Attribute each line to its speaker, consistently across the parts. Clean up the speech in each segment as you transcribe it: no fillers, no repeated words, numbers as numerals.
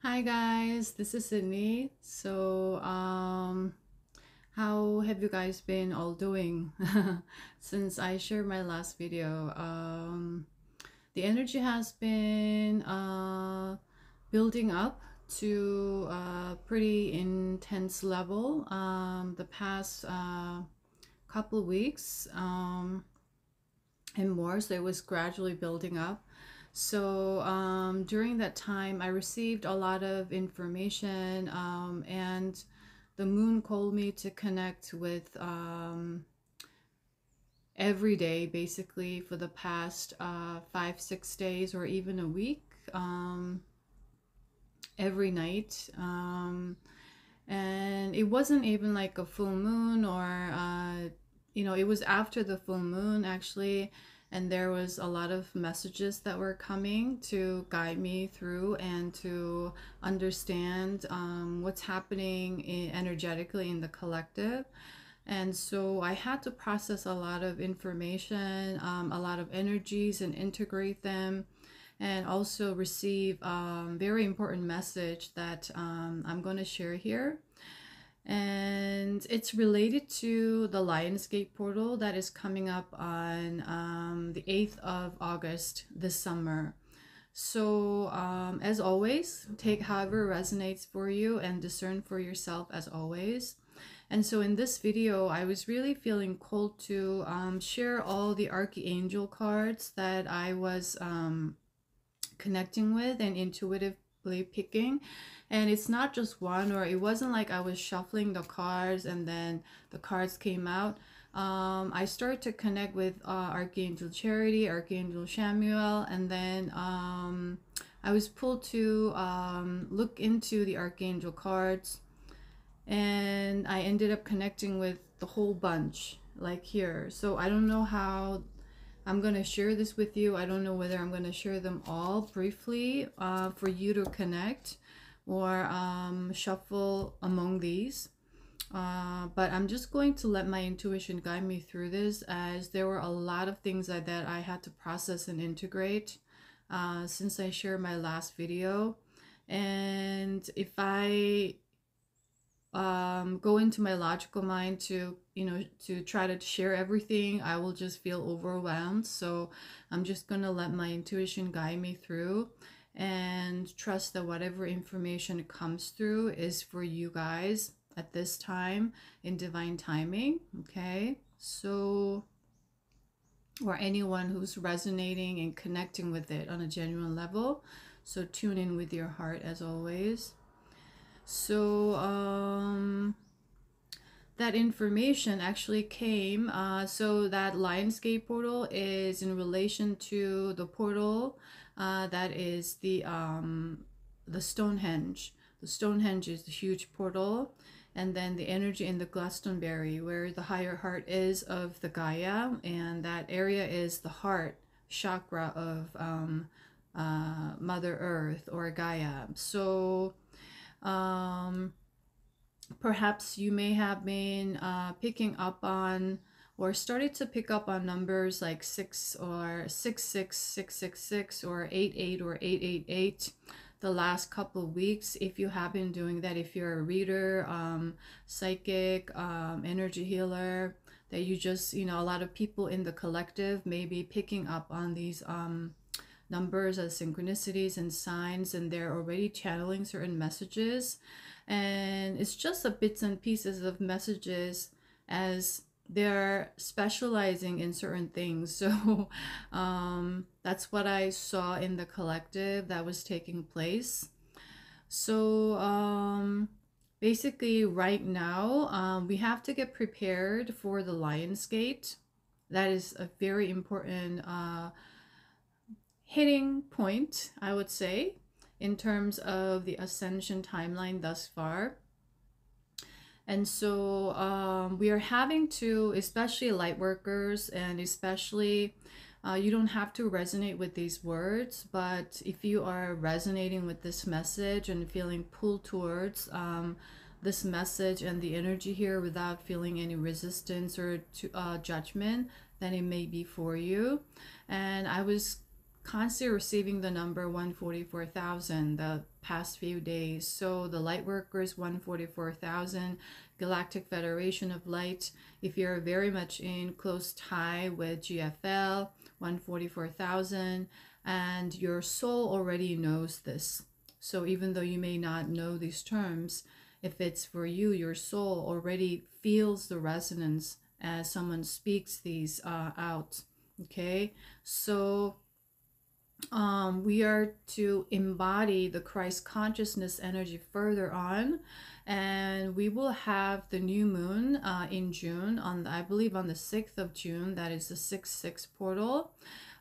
Speaker 1: Hi guys, this is Sidney. How have you guys been all doing? Since I shared my last video, the energy has been building up to a pretty intense level the past couple of weeks and more. So it was gradually building up. During that time, I received a lot of information, and the moon called me to connect with every day, basically, for the past 5, 6 days, or even a week, every night. And it wasn't even like a full moon or it was after the full moon actually, and there was a lot of messages that were coming to guide me through and to understand what's happening energetically in the collective. And so I had to process a lot of information, a lot of energies, and integrate them, and also receive very important message that I'm going to share here. And it's related to the Lionsgate portal that is coming up on the 8th of August this summer. So as always, take however resonates for you and discern for yourself as always. And so in this video, I was really feeling called to share all the Archangel cards that I was connecting with and intuitively picking. And it's not just one, or it wasn't like I was shuffling the cards and then the cards came out. I started to connect with Archangel Charity, Archangel Samuel, and then I was pulled to look into the Archangel cards, and I ended up connecting with the whole bunch like here. So I don't know how I'm going to share this with you. I don't know whether I'm going to share them all briefly for you to connect or shuffle among these. But I'm just going to let my intuition guide me through this, as there were a lot of things that I had to process and integrate since I shared my last video. And if I go into my logical mind to to try to share everything, I will just feel overwhelmed. So I'm just gonna let my intuition guide me through and trust that whatever information comes through is for you guys at this time in divine timing. Okay, so, or anyone who's resonating and connecting with it on a genuine level. So tune in with your heart as always. So that information actually came, so that Lionsgate portal is in relation to the portal that is the Stonehenge. The Stonehenge is the huge portal, and then the energy in the Glastonbury, where the higher heart is of the Gaia, and that area is the heart chakra of Mother Earth or Gaia. So perhaps you may have been picking up on or started to pick up on numbers like 6 or 66666 or 88 or 888 the last couple of weeks. If you have been doing that, if you're a reader, psychic, energy healer, that you just, a lot of people in the collective may be picking up on these numbers as synchronicities and signs, and they're already channeling certain messages. And it's just a bits and pieces of messages as they're specializing in certain things. So that's what I saw in the collective that was taking place. So basically right now we have to get prepared for the Lionsgate. That is a very important hitting point, I would say, in terms of the Ascension timeline thus far. And so we are having to, especially light workers, and especially you don't have to resonate with these words, but if you are resonating with this message and feeling pulled towards this message and the energy here without feeling any resistance or judgment, then it may be for you. And I was constantly receiving the number 144,000 the past few days. So the light workers, 144,000, Galactic Federation of Light. If you're very much in close tie with GFL, 144,000, and your soul already knows this. So even though you may not know these terms, if it's for you, your soul already feels the resonance as someone speaks these out. Okay, so we are to embody the Christ consciousness energy further on, and we will have the new moon in June, on I believe on the 6th of June. That is the 6/6 portal.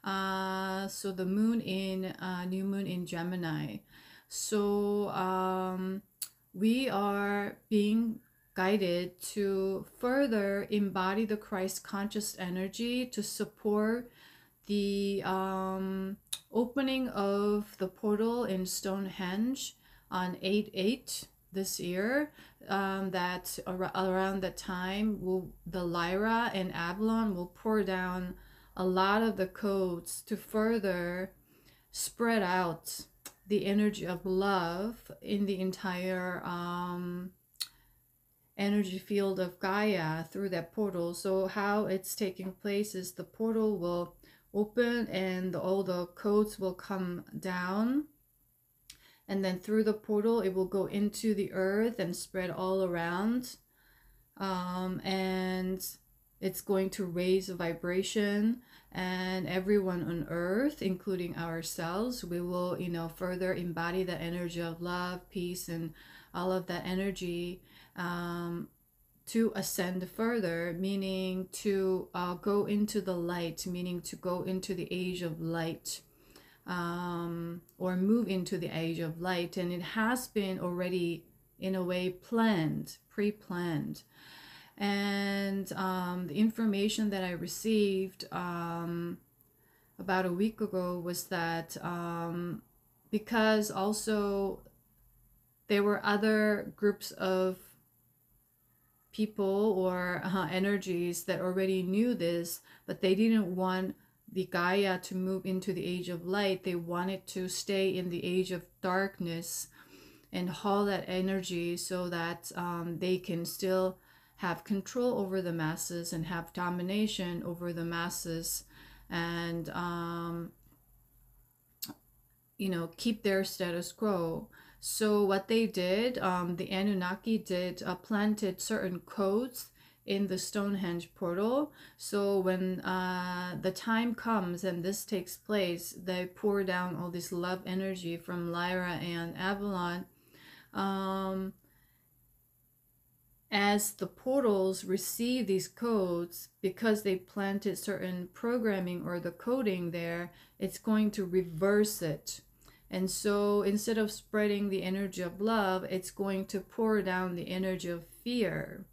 Speaker 1: So the moon in new moon in Gemini. So we are being guided to further embody the Christ conscious energy to support the opening of the portal in Stonehenge on 8/8 this year. That around that time the Lyra and Avalon will pour down a lot of the codes to further spread out the energy of love in the entire energy field of Gaia through that portal. So how it's taking place is the portal will open and all the codes will come down, and then through the portal it will go into the earth and spread all around, and it's going to raise a vibration, and everyone on earth, including ourselves, we will, you know, further embody the energy of love, peace, and all of that energy to ascend further, meaning to go into the light, meaning to go into the age of light, or move into the age of light. And it has been already in a way planned, pre-planned. And the information that I received about a week ago was that because also there were other groups of people or energies that already knew this, but they didn't want the Gaia to move into the age of light. They wanted to stay in the age of darkness and haul that energy so that they can still have control over the masses and have domination over the masses, and you know, keep their status quo. So what they did, the Anunnaki did planted certain codes in the Stonehenge portal. So when the time comes and this takes place, they pour down all this love energy from Lyra and Avalon. As the portals receive these codes, because they planted certain programming or the coding there, it's going to reverse it. And so instead of spreading the energy of love, it's going to pour down the energy of fear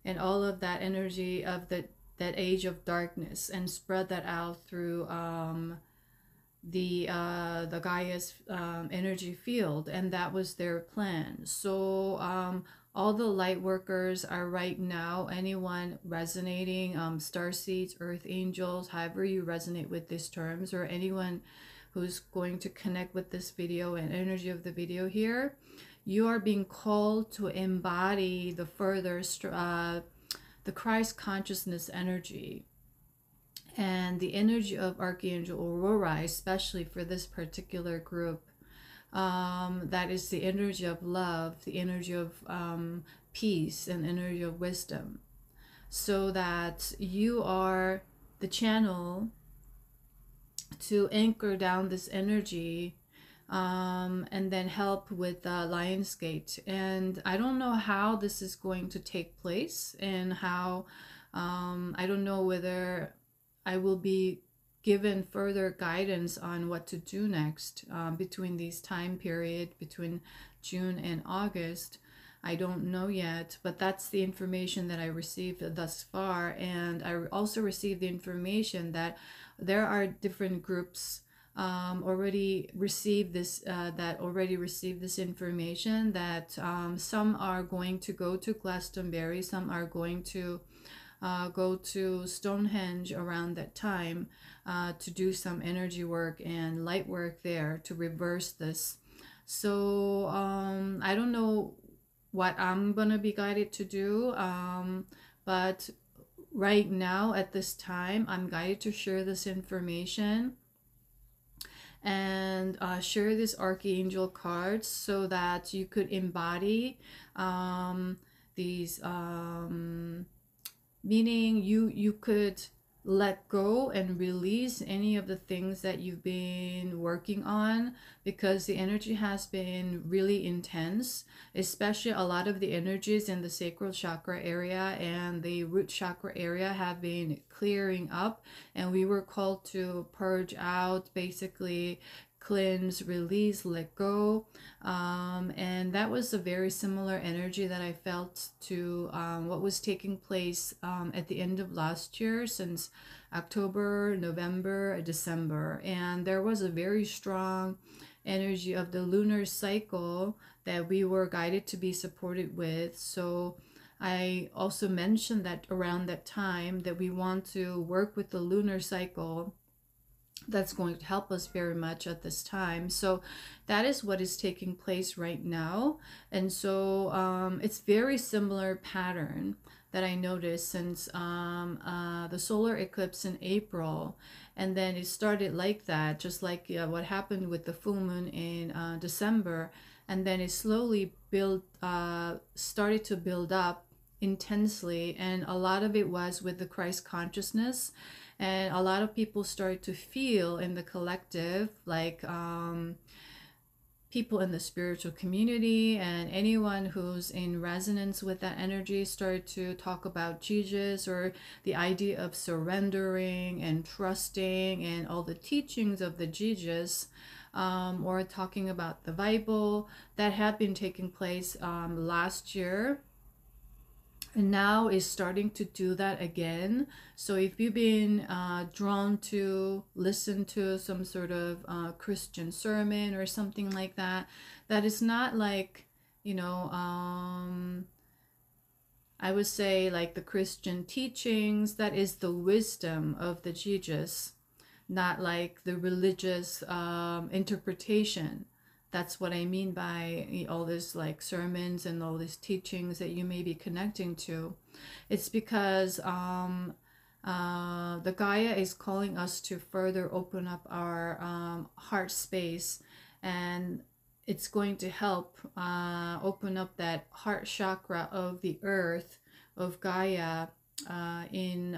Speaker 1: and all of that energy of that age of darkness, and spread that out through the Gaia's energy field. And that was their plan. So all the light workers are right now, anyone resonating, starseeds, earth angels, however you resonate with these terms, or anyone who's going to connect with this video and energy of the video here, you are being called to embody the further the Christ consciousness energy and the energy of Archangel Aurora, especially for this particular group. That is the energy of love, the energy of peace, and energy of wisdom, so that you are the channel to anchor down this energy, and then help with Lionsgate. And I don't know how this is going to take place, and how I don't know whether I will be given further guidance on what to do next between these time period, between June and August. I don't know yet, but that's the information that I received thus far. And I also received the information that there are different groups already received this information, that some are going to go to Glastonbury, some are going to go to Stonehenge around that time to do some energy work and light work there to reverse this. So I don't know what I'm gonna be guided to do, but right now at this time, I'm guided to share this information and share these archangel cards so that you could embody these meaning you could let go and release any of the things that you've been working on, because the energy has been really intense, especially a lot of the energies in the sacral chakra area and the root chakra area have been clearing up, and we were called to purge out, basically cleanse, release, let go. And that was a very similar energy that I felt to what was taking place at the end of last year, since October, November, December. And there was a very strong energy of the lunar cycle that we were guided to be supported with. So I also mentioned that around that time that we want to work with the lunar cycle. That's going to help us very much at this time. So that is what is taking place right now. And so it's very similar pattern that I noticed since the solar eclipse in April. And then it started like that, just like what happened with the full moon in December. And then it slowly started to build up intensely. And a lot of it was with the Christ consciousness. And a lot of people started to feel in the collective, like people in the spiritual community and anyone who's in resonance with that energy started to talk about Jesus, or the idea of surrendering and trusting and all the teachings of the Jesus, or talking about the Bible that had been taking place last year. And now is starting to do that again. So if you've been drawn to listen to some sort of Christian sermon or something like that, that is not like, you know, I would say like the Christian teachings, that is the wisdom of the Jesus, not like the religious interpretation. That's what I mean by all this like sermons and all these teachings that you may be connecting to. It's because the Gaia is calling us to further open up our heart space, and it's going to help open up that heart chakra of the earth, of Gaia, in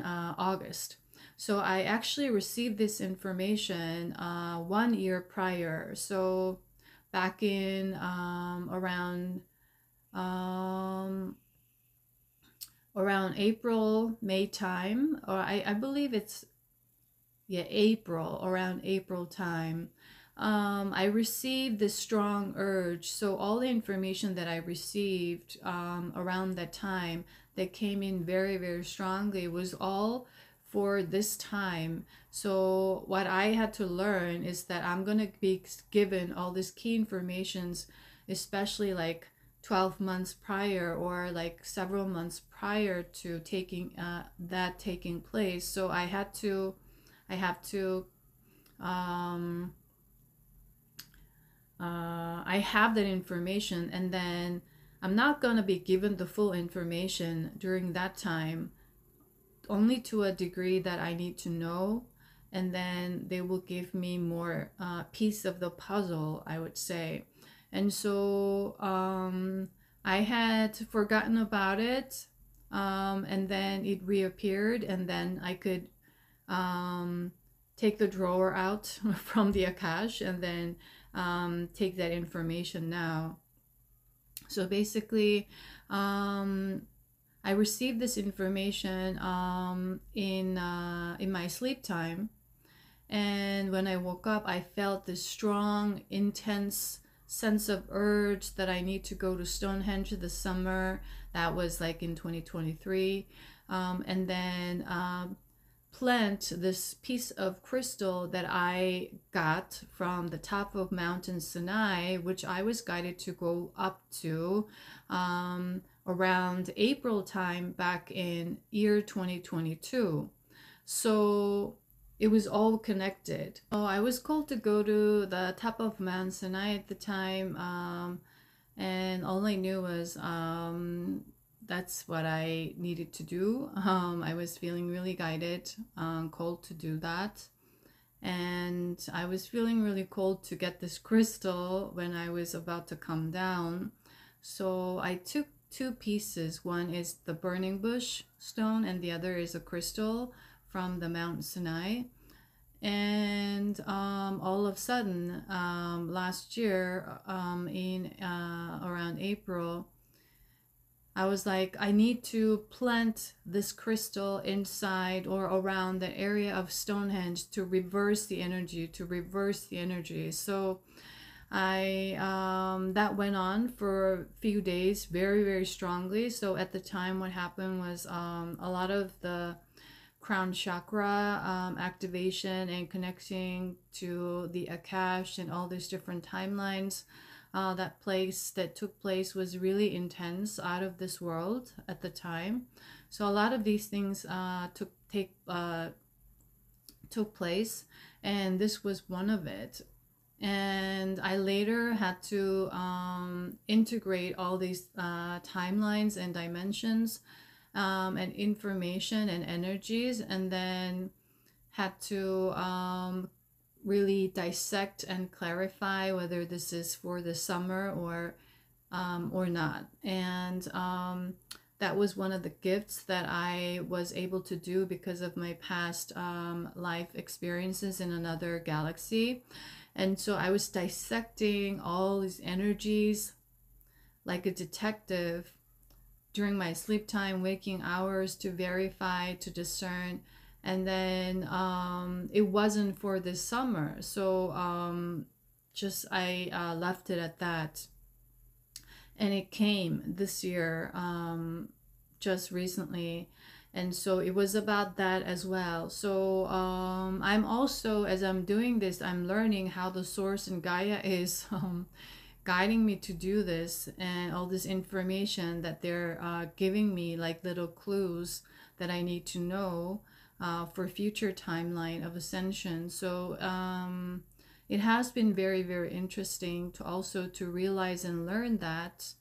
Speaker 1: August. So I actually received this information 1 year prior. So back in around April, May time, or I believe it's, yeah, April, around April time. I received this strong urge. So all the information that I received around that time that came in very, very strongly was all for this time. So what I had to learn is that I'm going to be given all this key informations, especially like 12 months prior, or like several months prior to taking place. So I have to I have that information, and then I'm not going to be given the full information during that time, only to a degree that I need to know, and then they will give me more piece of the puzzle, I would say. And so I had forgotten about it, and then it reappeared, and then I could take the drawer out from the Akash and then take that information now. So basically, I received this information in my sleep time, and when I woke up, I felt this strong, intense sense of urge that I need to go to Stonehenge this summer. That was like in 2023, and then plant this piece of crystal that I got from the top of Mountain Sinai, which I was guided to go up to around April time back in year 2022. So it was all connected. Oh, I was called to go to the top of Mount Sinai at the time, and all I knew was that's what I needed to do. I was feeling really guided, called to do that. And I was feeling really cold to get this crystal when I was about to come down. So I took two pieces. One is the burning bush stone and the other is a crystal from the Mount Sinai. And all of a sudden, last year in around April, I was like, I need to plant this crystal inside or around the area of Stonehenge to reverse the energy, So I that went on for a few days very, very strongly. So at the time, what happened was a lot of the crown chakra activation and connecting to the Akash and all these different timelines that took place was really intense, out of this world at the time. So a lot of these things took place, and this was one of it. And I later had to integrate all these timelines and dimensions and information and energies, and then had to really dissect and clarify whether this is for the summer or not. And that was one of the gifts that I was able to do because of my past life experiences in another galaxy. And so I was dissecting all these energies like a detective during my sleep time, waking hours, to verify, to discern. And then it wasn't for this summer. So I left it at that. And it came this year, just recently. And so it was about that as well. So I'm also, as I'm doing this, I'm learning how the source and Gaia is guiding me to do this, and all this information that they're giving me, like little clues that I need to know for future timeline of ascension. So it has been very, very interesting to also to realize and learn that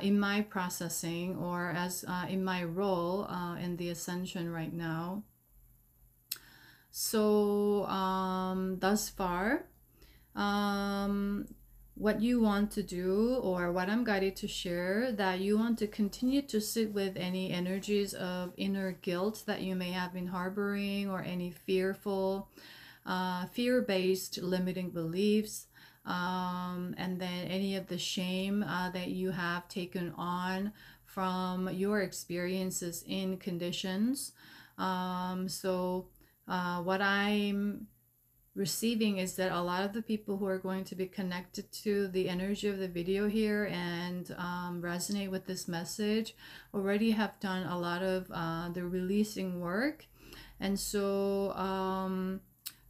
Speaker 1: in my processing, or as in my role in the ascension right now. So thus far, what you want to do, or what I'm guided to share, that you want to continue to sit with any energies of inner guilt that you may have been harboring, or any fear-based limiting beliefs, and then any of the shame that you have taken on from your experiences in conditions. What I'm receiving is that a lot of the people who are going to be connected to the energy of the video here and resonate with this message already have done a lot of the releasing work. And so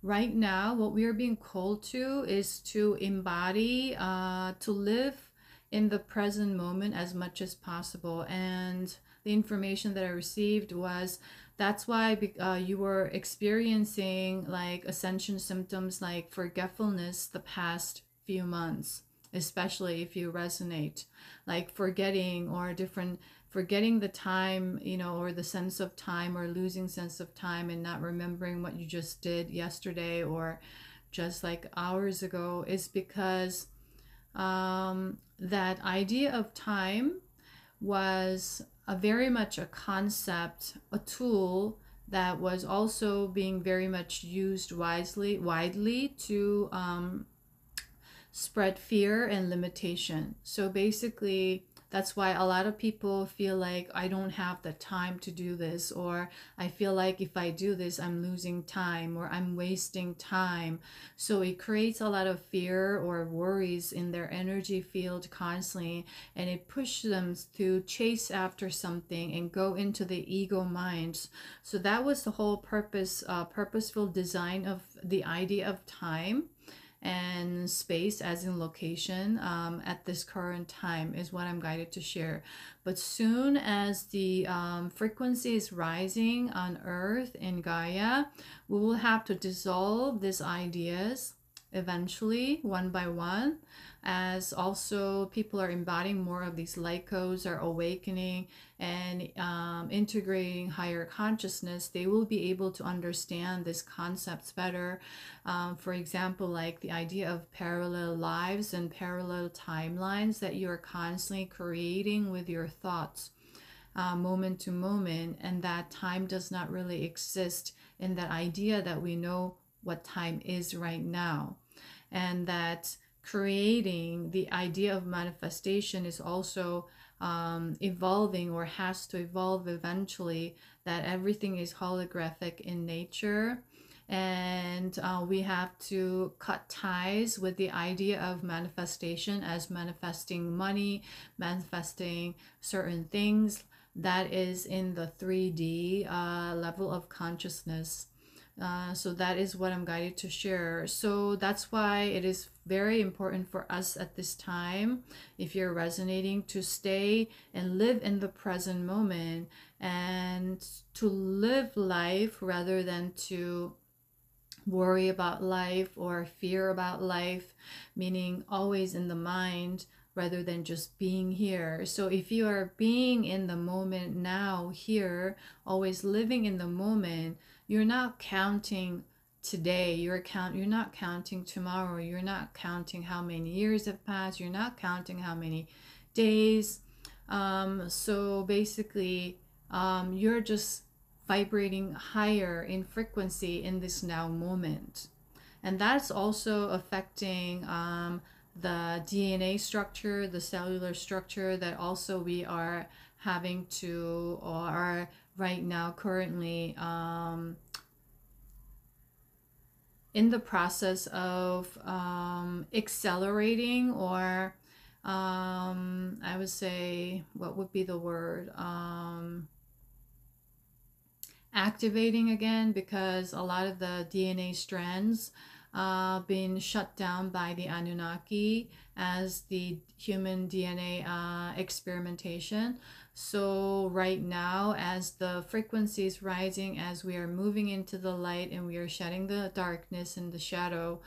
Speaker 1: right now, what we are being called to is to embody, to live in the present moment as much as possible. And the information that I received was, that's why you were experiencing like ascension symptoms like forgetfulness the past few months, especially if you resonate, like forgetting the time, or the sense of time, or losing sense of time, and not remembering what you just did yesterday or just like hours ago, is because that idea of time was very much a concept, a tool that was also being very much used widely to spread fear and limitation. So basically, That's why a lot of people feel like I don't have the time to do this, or I feel like if I do this, I'm losing time or I'm wasting time. So it creates a lot of fear or worries in their energy field constantly, and it pushes them to chase after something and go into the ego minds. So that was the whole purposeful design of the idea of time and space, as in location, at this current time, is what I'm guided to share. But soon as the frequency is rising on Earth in Gaia, we will have to dissolve these ideas eventually, one by one, as also people are embodying more of these light codes, are awakening and integrating higher consciousness. They will be able to understand these concepts better. For example, like the idea of parallel lives and parallel timelines that you are constantly creating with your thoughts, moment to moment, and that time does not really exist in that idea that we know what time is right now. And that creating the idea of manifestation is also evolving, or has to evolve eventually, that everything is holographic in nature. And we have to cut ties with the idea of manifestation as manifesting money, manifesting certain things that is in the 3D level of consciousness. So that is what I'm guided to share. So that's why it is very important for us at this time, if you're resonating, to stay and live in the present moment and to live life rather than to worry about life or fear about life, meaning always in the mind rather than just being here. So if you are being in the moment now, here, always living in the moment, you're not counting today, you're not counting tomorrow, you're not counting how many years have passed, you're not counting how many days. So basically, you're just vibrating higher in frequency in this now moment. And that's also affecting the DNA structure, the cellular structure, that also we are having to, or are right now currently in the process of accelerating, or I would say, what would be the word? Activating again, because a lot of the DNA strands been shut down by the Anunnaki as the human DNA experimentation. So right now, as the frequency is rising, as we are moving into the light and we are shedding the darkness and the shadow,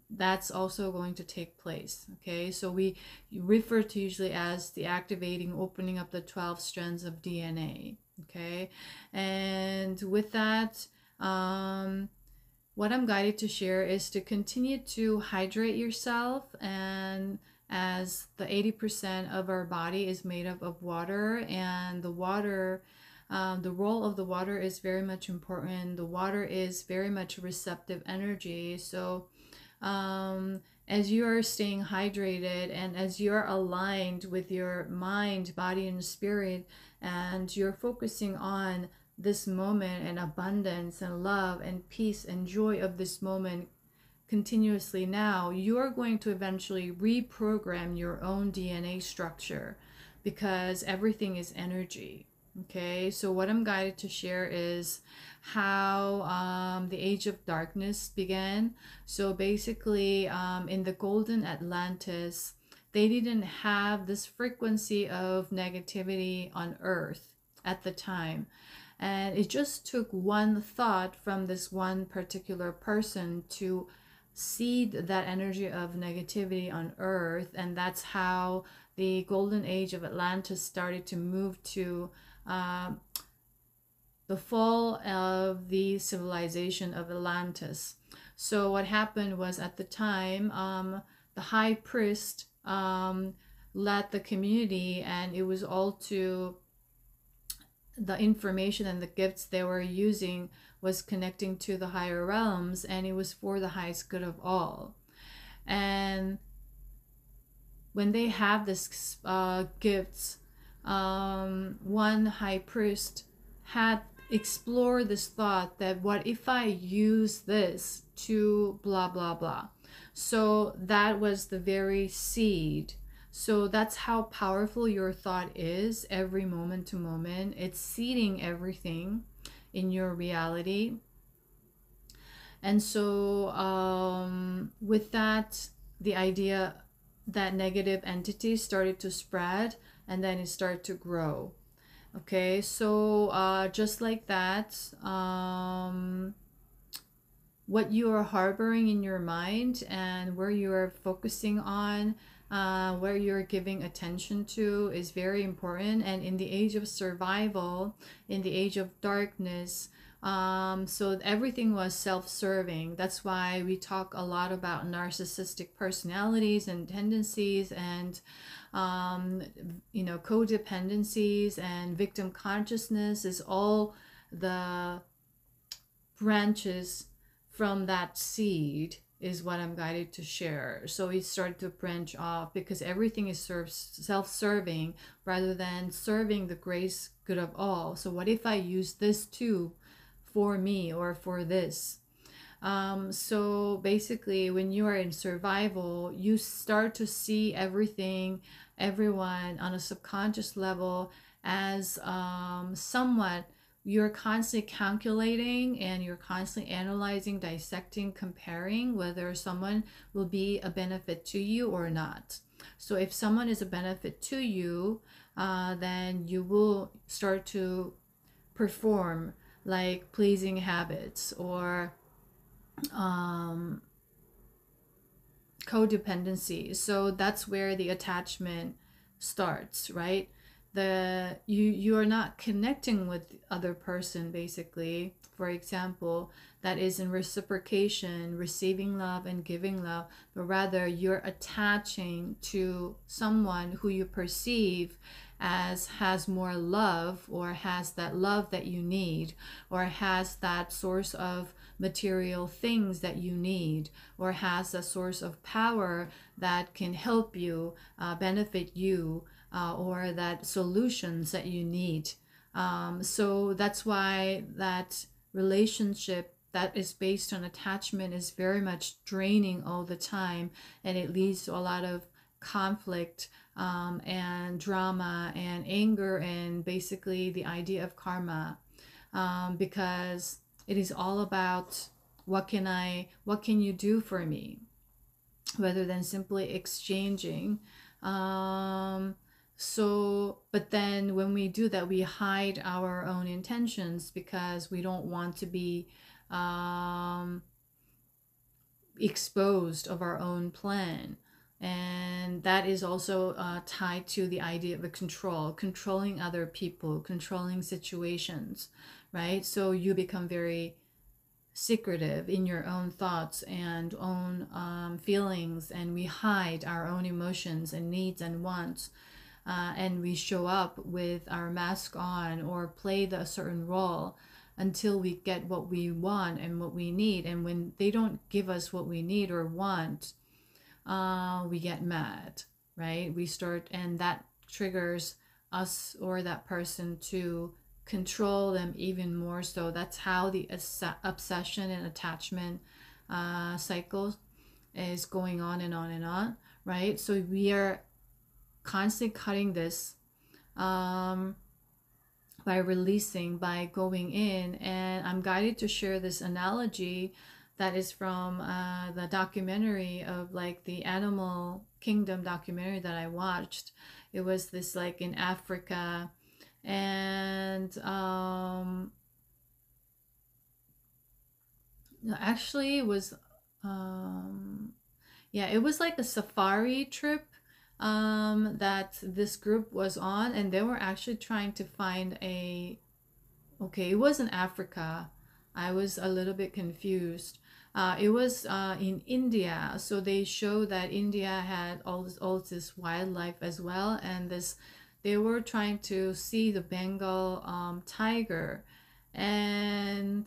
Speaker 1: that's also going to take place. Okay, so we refer to usually as the activating, opening up the 12 strands of DNA. Okay, and with that, what I'm guided to share is to continue to hydrate yourself, and as the 80% of our body is made up of water, and the water, the role of the water is very much important. The water is very much receptive energy. So as you are staying hydrated and as you are aligned with your mind, body, and spirit, and you're focusing on this moment and abundance and love and peace and joy of this moment continuously, now you are going to eventually reprogram your own DNA structure, because everything is energy. Okay, so what I'm guided to share is how the age of darkness began. So basically, in the golden Atlantis, they didn't have this frequency of negativity on Earth at the time. And it just took one thought from this one particular person to seed that energy of negativity on Earth. And that's how the golden age of Atlantis started to move to the fall of the civilization of Atlantis. So what happened was, at the time, the high priest led the community, and it was all to the information and the gifts they were using was connecting to the higher realms, and it was for the highest good of all. And when they have this gifts, one high priest had explored this thought that what if I use this to blah blah blah. So that was the very seed. So that's how powerful your thought is every moment to moment. It's seeding everything in your reality. And so with that, the idea that negative entities started to spread, and then it started to grow. Okay, so just like that, what you are harboring in your mind and where you are focusing on, where you're giving attention to is very important. And in the age of survival, in the age of darkness, so everything was self-serving. That's why we talk a lot about narcissistic personalities and tendencies, and codependencies and victim consciousness is all the branches from that seed, is what I'm guided to share. So it started to branch off because everything is self-serving rather than serving the grace good of all. So what if I use this too for me or for this? So basically, when you are in survival, you start to see everything, everyone on a subconscious level as somewhat, you're constantly calculating and you're constantly analyzing, dissecting, comparing whether someone will be a benefit to you or not. So if someone is a benefit to you, then you will start to perform like pleasing habits or codependency. So that's where the attachment starts, right? You are not connecting with the other person, basically, for example, that is in reciprocation, receiving love and giving love, but rather you're attaching to someone who you perceive as has more love, or has that love that you need, or has that source of material things that you need, or has a source of power that can help you, benefit you, or that solutions that you need. So that's why that relationship that is based on attachment is very much draining all the time, and it leads to a lot of conflict, and drama and anger, and basically the idea of karma, because it is all about what can you do for me, rather than simply exchanging. So, but then when we do that, we hide our own intentions because we don't want to be exposed of our own plan. And that is also tied to the idea of a controlling other people, controlling situations, right? So you become very secretive in your own thoughts and own feelings, and we hide our own emotions and needs and wants, and we show up with our mask on or play a certain role until we get what we want and what we need. And when they don't give us what we need or want, we get mad, right? We start, and that triggers us or that person to control them even more. So that's how the obsession and attachment cycle is going on and on and on, right? So we are constantly cutting this by releasing, by going in. And I'm guided to share this analogy that is from the documentary of like the Animal Kingdom documentary that I watched. It was this like in Africa, and actually it was yeah, it was like a safari trip that this group was on, and they were actually trying to find okay, it was in Africa. I was a little bit confused. It was in India, so they show that India had all this wildlife as well, and they were trying to see the Bengal tiger, and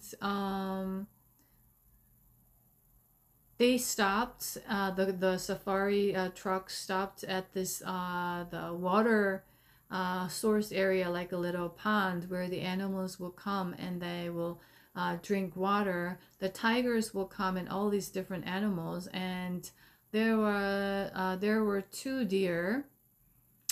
Speaker 1: they stopped. The safari truck stopped at this the water source area, like a little pond where the animals will come and they will drink water. The tigers will come and all these different animals, and there were two deer,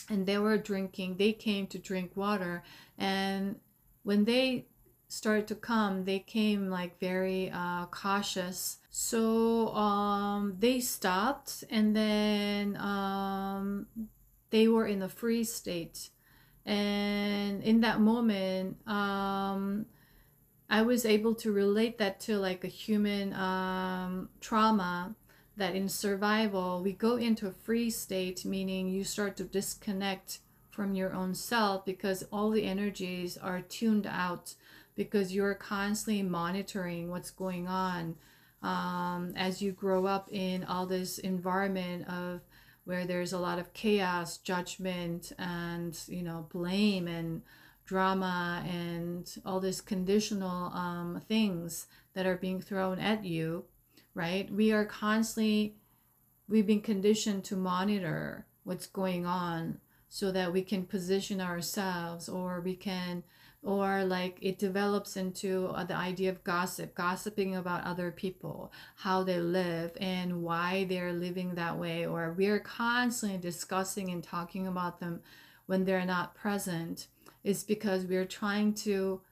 Speaker 1: and they were drinking. They came to drink water, and when they started to come, they came like very cautious. So they stopped, and then they were in a freeze state. And in that moment, I was able to relate that to like a human trauma, that in survival, we go into a freeze state, meaning you start to disconnect from your own self because all the energies are tuned out, because you're constantly monitoring what's going on as you grow up in all this environment of where there's a lot of chaos, judgment, and blame and drama and all these conditional things that are being thrown at you, right? We've been conditioned to monitor what's going on so that we can position ourselves, or like it develops into the idea of gossiping about other people, how they live and why they're living that way, or we're constantly discussing and talking about them when they're not present. Is because we're trying to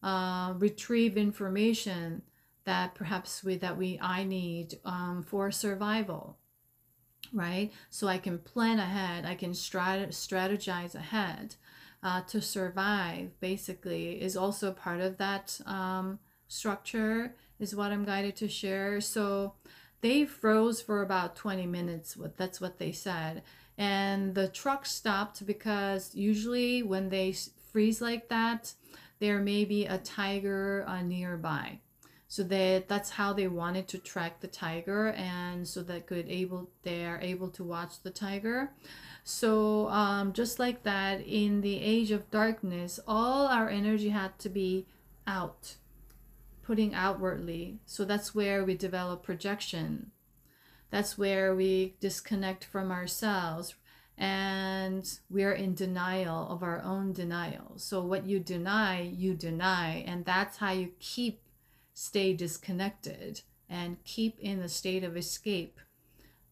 Speaker 1: retrieve information that perhaps I need for survival, right? So I can plan ahead, I can strategize ahead to survive. Basically, is also part of that structure, is what I'm guided to share. So they froze for about 20 minutes. That's what they said. And the truck stopped because usually when they freeze like that, there may be a tiger nearby. So that's how they wanted to track the tiger, and so that they are able to watch the tiger. So just like that, in the age of darkness, all our energy had to be out, putting outwardly. So that's where we develop projection. That's where we disconnect from ourselves, and we're in denial of our own denial. So what you deny, and that's how you stay disconnected and keep in a state of escape.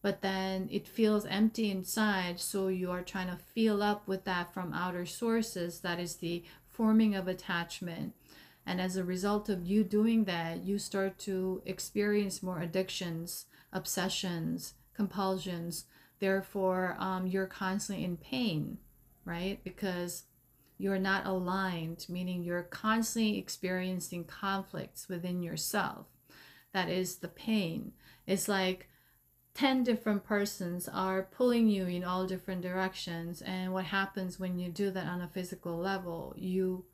Speaker 1: But then it feels empty inside, so you are trying to fill up with that from outer sources. That is the forming of attachment. And as a result of you doing that, you start to experience more addictions, obsessions, compulsions. Therefore, you're constantly in pain, right? Because you're not aligned, meaning you're constantly experiencing conflicts within yourself. That is the pain. It's like 10 different persons are pulling you in all different directions. And what happens when you do that on a physical level? You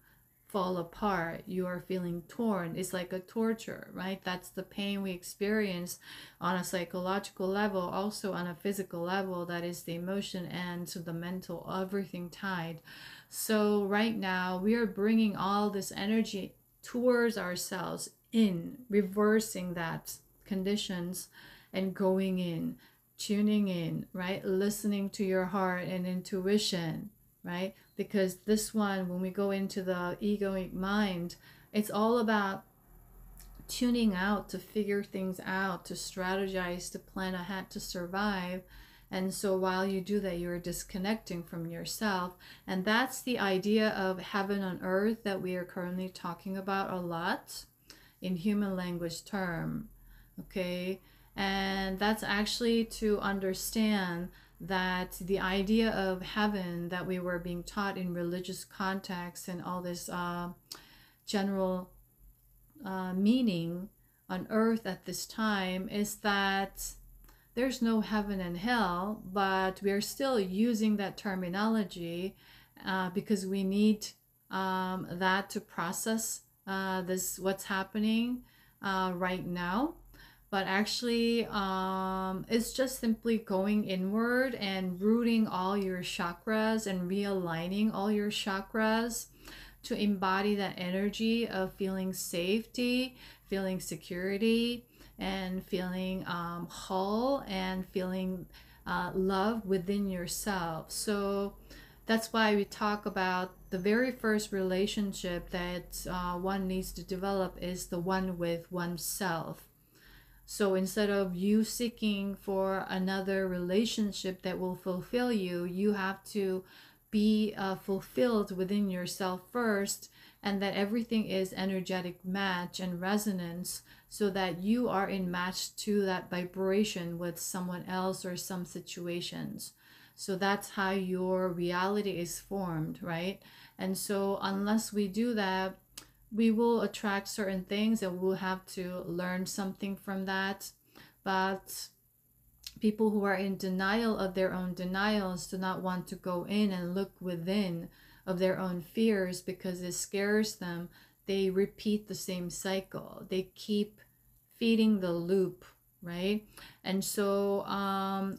Speaker 1: fall apart, you are feeling torn. It's like a torture, right? That's the pain we experience on a psychological level, also on a physical level. That is the emotion and to the mental, everything tied. So right now we are bringing all this energy towards ourselves, in reversing that conditions and going in, tuning in, right? Listening to your heart and intuition, right? Because this one, when we go into the egoic mind, it's all about tuning out to figure things out, to strategize, to plan ahead, to survive. And so while you do that, you're disconnecting from yourself. And that's the idea of heaven on earth that we are currently talking about a lot in human language term, okay? And that's actually to understand that the idea of heaven that we were being taught in religious context and all this general meaning on earth at this time is that there's no heaven and hell, but we are still using that terminology because we need that to process what's happening right now. But actually, it's just simply going inward and rooting all your chakras and realigning all your chakras to embody that energy of feeling safety, feeling security, and feeling whole and feeling love within yourself. So that's why we talk about the very first relationship that one needs to develop is the one with oneself. So instead of you seeking for another relationship that will fulfill you, you have to be fulfilled within yourself first, and that everything is energetic match and resonance, so that you are in match to that vibration with someone else or some situations. So that's how your reality is formed, right? And so unless we do that, we will attract certain things and we'll have to learn something from that. But people who are in denial of their own denials do not want to go in and look within of their own fears because it scares them. They repeat the same cycle. They keep feeding the loop, right? And so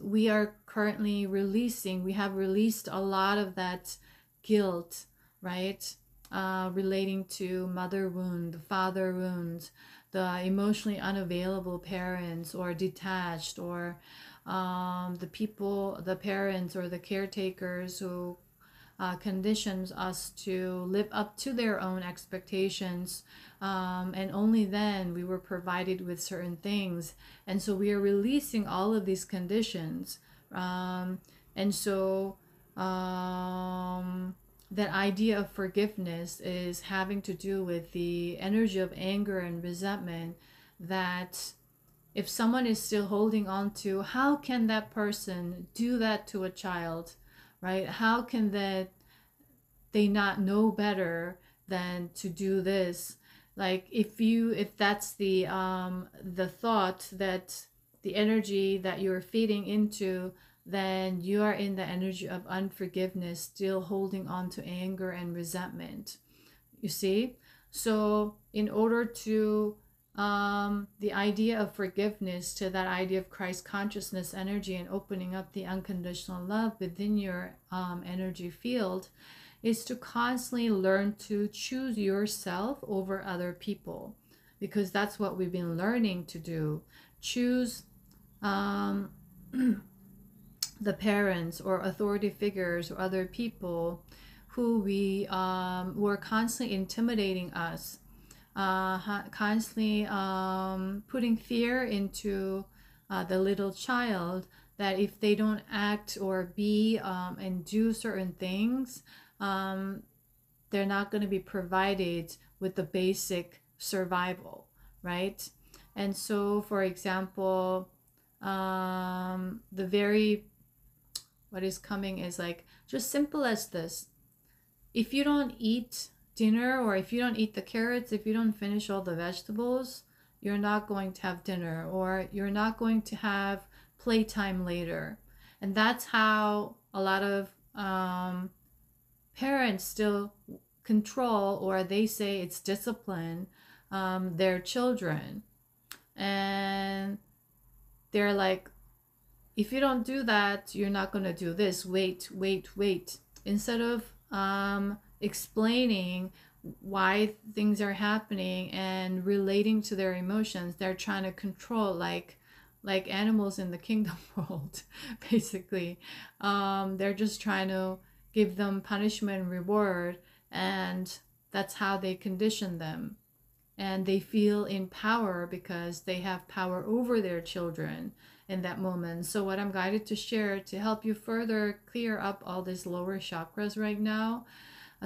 Speaker 1: we are currently we have released a lot of that guilt, right? Relating to mother wound, father wound, the emotionally unavailable parents or detached, or the parents or the caretakers who conditions us to live up to their own expectations, and only then we were provided with certain things, and so we are releasing all of these conditions, and so that idea of forgiveness is having to do with the energy of anger and resentment, that if someone is still holding on to, how can that person do that to a child, right? How can they not know better than to do this? Like if that's the thought, that the energy that you're feeding into, then you are in the energy of unforgiveness, still holding on to anger and resentment. You see? So in order to the idea of forgiveness to that idea of Christ consciousness energy and opening up the unconditional love within your energy field, is to constantly learn to choose yourself over other people, because that's what we've been learning to do. Choose the parents or authority figures or other people who were constantly intimidating us, constantly putting fear into the little child, that if they don't act or be and do certain things, they're not going to be provided with the basic survival, right? And so, for example, the very what is coming is like just simple as this: if you don't eat dinner, or if you don't eat the carrots, if you don't finish all the vegetables, you're not going to have dinner, or you're not going to have playtime later. And that's how a lot of parents still control, or they say it's discipline, their children. And they're like, if you don't do that, you're not going to do this. Wait, wait, wait. Instead of explaining why things are happening and relating to their emotions, they're trying to control, like animals in the kingdom world, basically. They're just trying to give them punishment and reward, and that's how they condition them. And they feel in power because they have power over their children in that moment. So what I'm guided to share to help you further clear up all these lower chakras right now,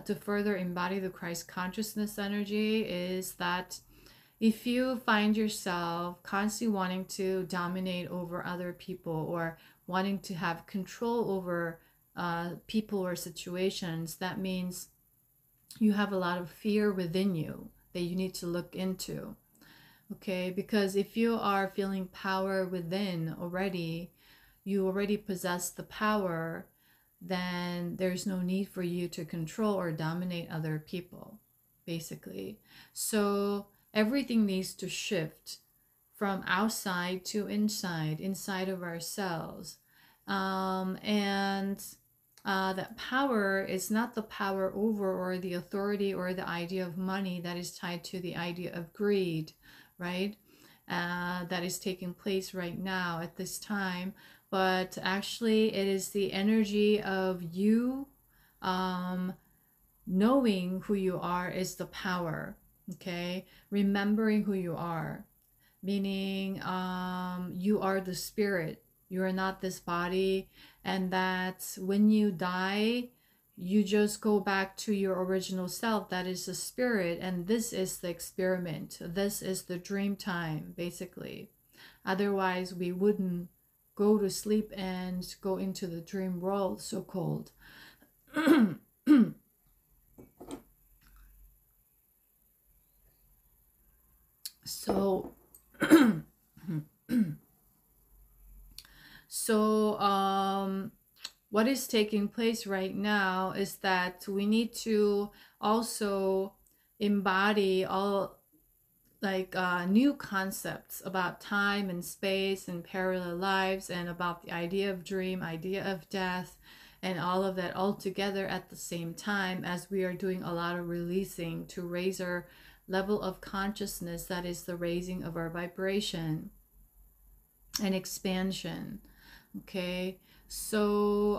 Speaker 1: to further embody the Christ consciousness energy, is that if you find yourself constantly wanting to dominate over other people, or wanting to have control over people or situations, that means you have a lot of fear within you that you need to look into. Okay, because if you are feeling power within already, you already possess the power, then there's no need for you to control or dominate other people, basically. So everything needs to shift from outside to inside of ourselves. And that power is not the power over, or the authority, or the idea of money that is tied to the idea of greed, right? that is taking place right now at this time. But actually, it is the energy of you knowing who you are is the power. Okay, remembering who you are, meaning you are the spirit, you are not this body, and that when you die, you just go back to your original self, that is the spirit, and this is the experiment, this is the dream time basically. Otherwise we wouldn't go to sleep and go into the dream world, so called. So what is taking place right now is that we need to also embody all like new concepts about time and space and parallel lives, and about the idea of dream, idea of death, and all of that all together at the same time, as we are doing a lot of releasing to raise our level of consciousness, that is the raising of our vibration and expansion. Okay, so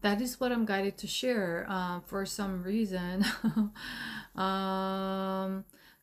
Speaker 1: that is what I'm guided to share for some reason.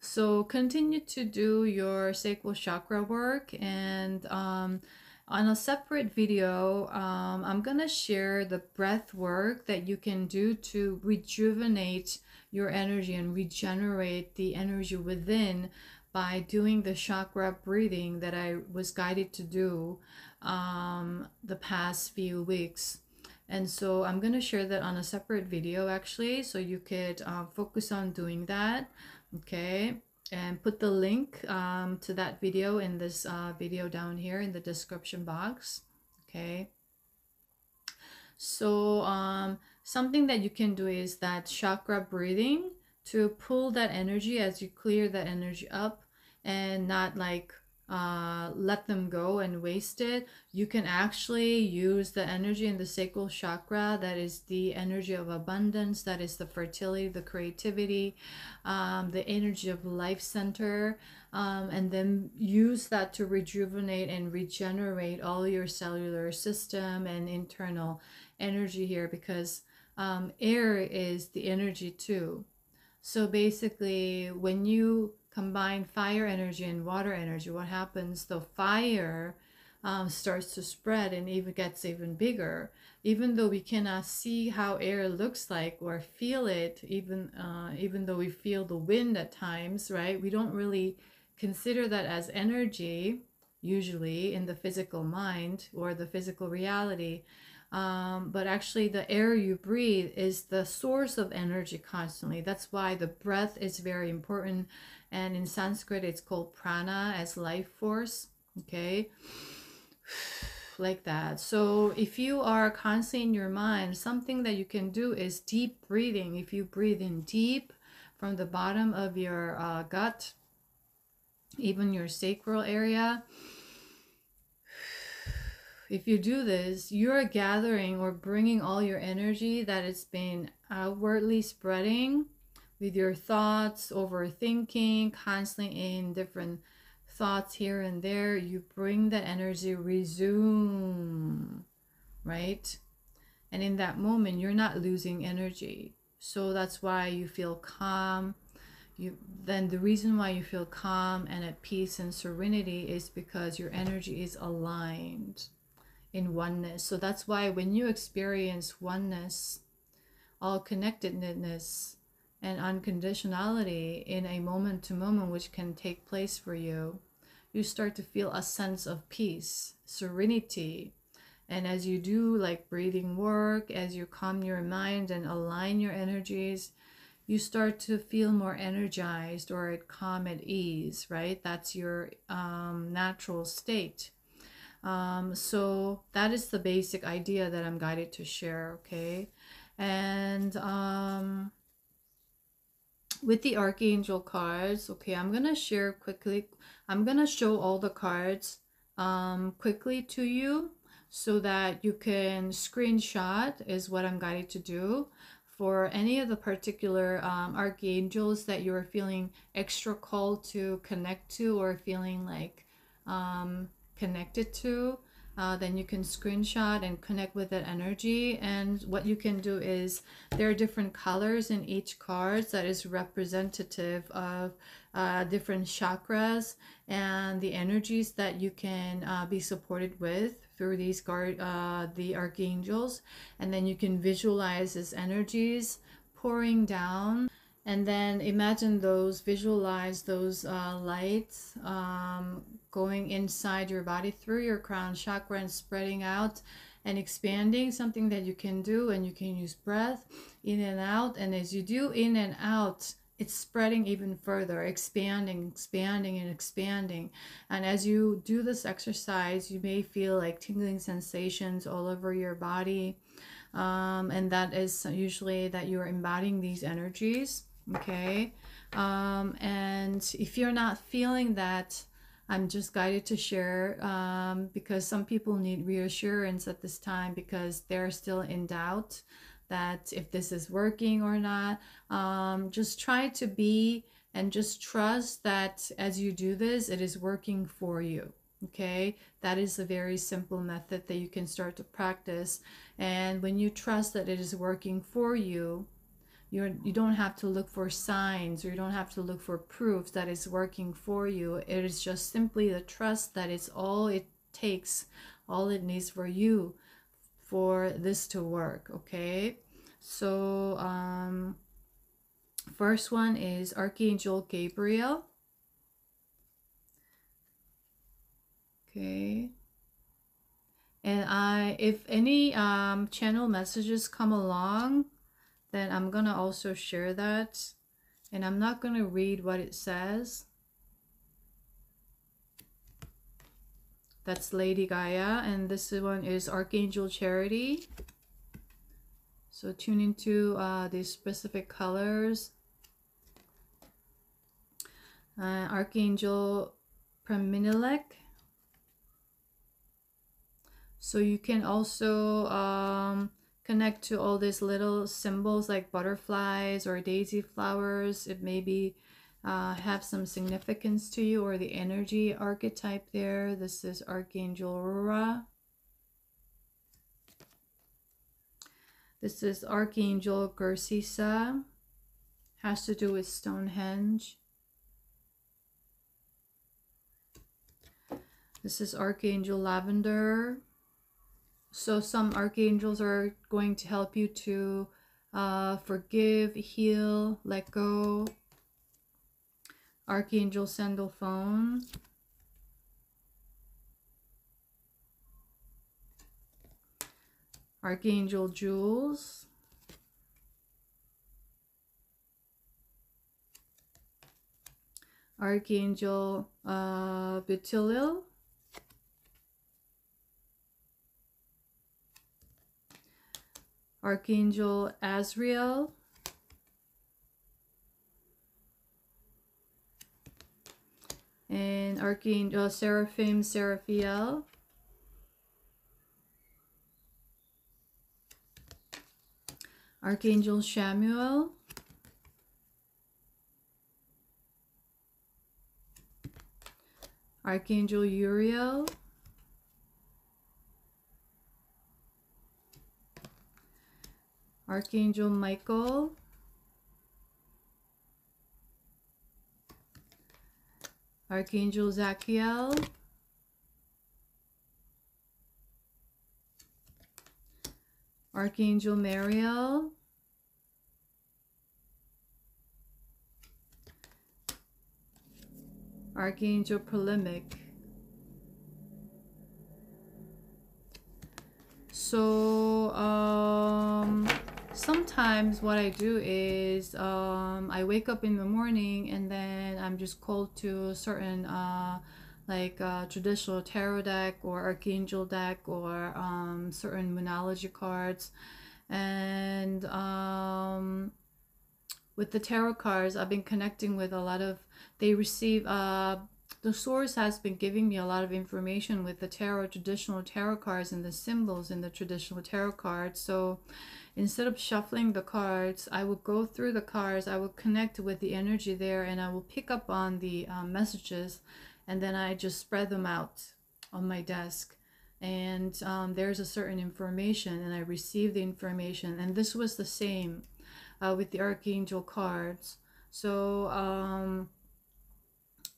Speaker 1: So continue to do your sacral chakra work, and on a separate video I'm gonna share the breath work that you can do to rejuvenate your energy and regenerate the energy within by doing the chakra breathing that I was guided to do the past few weeks. And so I'm going to share that on a separate video actually, so you could focus on doing that. Okay, and put the link to that video in this video down here in the description box. Okay, so something that you can do is that chakra breathing to pull that energy as you clear that energy up, and not like let them go and waste it. You can actually use the energy in the sacral chakra, that is the energy of abundance, that is the fertility, the creativity, the energy of life center, and then use that to rejuvenate and regenerate all your cellular system and internal energy here, because air is the energy too. So basically when you combine fire energy and water energy, what happens? The fire starts to spread and even gets even bigger. Even though we cannot see how air looks like or feel it, even though we feel the wind at times, right? We don't really consider that as energy usually in the physical mind or the physical reality. But actually the air you breathe is the source of energy constantly. That's why the breath is very important, and in Sanskrit it's called prana, as life force. Okay, like that. So if you are constantly in your mind, something that you can do is deep breathing. If you breathe in deep from the bottom of your gut, even your sacral area, if you do this, you're gathering or bringing all your energy that it's been outwardly spreading with your thoughts, overthinking, constantly in different thoughts here and there. You bring that energy, resume, right? And in that moment, you're not losing energy. So that's why you feel calm. Then the reason why you feel calm and at peace and serenity is because your energy is aligned in oneness. So that's why when you experience oneness, all connectedness and unconditionality in a moment to moment, which can take place for you, you start to feel a sense of peace, serenity. And as you do like breathing work, as you calm your mind and align your energies, you start to feel more energized or at calm, at ease, right? That's your natural state. So that is the basic idea that I'm guided to share. Okay, and with the Archangel cards, okay, I'm gonna share quickly. I'm gonna show all the cards quickly to you so that you can screenshot, is what I'm guided to do for any of the particular archangels that you're feeling extra called to connect to, or feeling like connected to, then you can screenshot and connect with that energy. And what you can do is, there are different colors in each card that is representative of different chakras and the energies that you can be supported with through these the archangels. And then you can visualize these energies pouring down, and then imagine those, visualize those lights going inside your body through your crown chakra and spreading out and expanding. Something that you can do, and you can use breath in and out. And as you do in and out, it's spreading even further, expanding, expanding, and expanding. And as you do this exercise, you may feel like tingling sensations all over your body. And that is usually that you're embodying these energies. Okay. And if you're not feeling that, I'm just guided to share, because some people need reassurance at this time, because they're still in doubt that if this is working or not. Just try to be, and just trust that as you do this, it is working for you. Okay, that is a very simple method that you can start to practice. And when you trust that it is working for you, you don't have to look for signs, or you don't have to look for proof that it's working for you. It is just simply the trust that it's all it takes, all it needs for you for this to work. Okay, so first one is Archangel Gabriel. Okay, and if any channel messages come along, then I'm gonna also share that, and I'm not gonna read what it says. That's Lady Gaia, and this one is Archangel Charity. So tune into these specific colors. Archangel Praminilek. So you can also connect to all these little symbols like butterflies or daisy flowers. It maybe have some significance to you, or the energy archetype there. This is Archangel Aurora. This is Archangel Gersisa. Has to do with Stonehenge. This is Archangel Lavender. So some archangels are going to help you to forgive, heal, let go. Archangel Sandalphone. Archangel Jules. Archangel Butilil. Archangel Azrael. And Archangel Seraphim Seraphiel. Archangel Shamuel. Archangel Uriel. Archangel Michael. Archangel Zachiel. Archangel Mariel. Archangel Polemic. So sometimes what I do is I wake up in the morning, and then I'm just called to certain traditional tarot deck or archangel deck, or certain moonology cards. And with the tarot cards, I've been connecting with a lot of, they receive the source has been giving me a lot of information with the tarot, traditional tarot cards, and the symbols in the traditional tarot cards. So instead of shuffling the cards, I would go through the cards, I would connect with the energy there, and I will pick up on the messages, and then I just spread them out on my desk. And there's a certain information, and I receive the information. And this was the same with the Archangel cards. So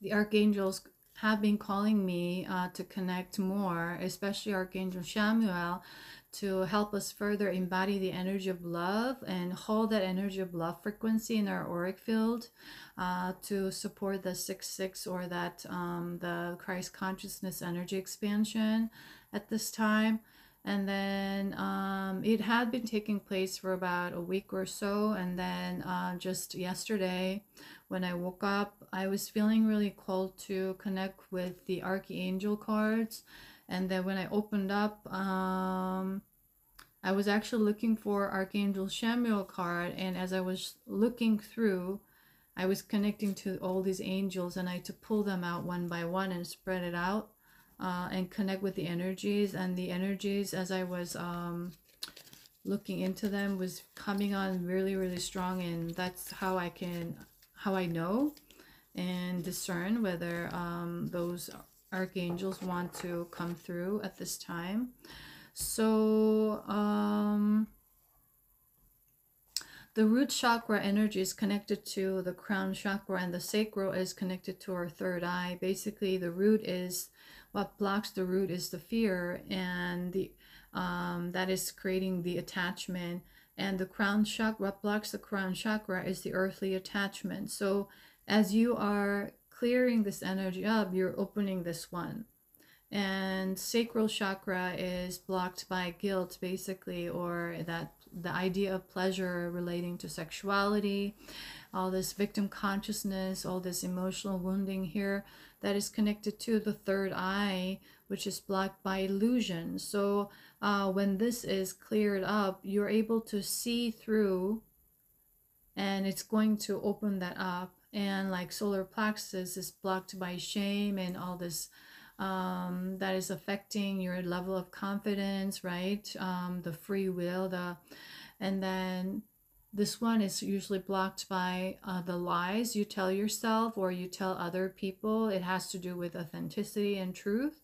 Speaker 1: the Archangels have been calling me to connect more, especially Archangel Samuel, to help us further embody the energy of love and hold that energy of love frequency in our auric field, to support the 6/6, or that the Christ consciousness energy expansion at this time. And then it had been taking place for about a week or so, and then just yesterday when I woke up, I was feeling really called to connect with the Archangel cards. And then when I opened up, I was actually looking for Archangel Samuel card, and as I was looking through, I was connecting to all these angels, and I had to pull them out one by one and spread it out and connect with the energies. And the energies, as I was looking into them, was coming on really, really strong. And that's how I know and discern whether those archangels want to come through at this time. So the root chakra energy is connected to the crown chakra, and the sacral is connected to our third eye. Basically, the root is, what blocks the root is the fear, and the that is creating the attachment. And the crown chakra, what blocks the crown chakra is the earthly attachment. So as you are clearing this energy up, you're opening this one. And sacral chakra is blocked by guilt, basically, or that the idea of pleasure relating to sexuality, all this victim consciousness, all this emotional wounding here, that is connected to the third eye, which is blocked by illusion. So when this is cleared up, you're able to see through, and it's going to open that up. And like solar plexus is blocked by shame and all this that is affecting your level of confidence, right? The free will, and then this one is usually blocked by the lies you tell yourself or you tell other people. It has to do with authenticity and truth.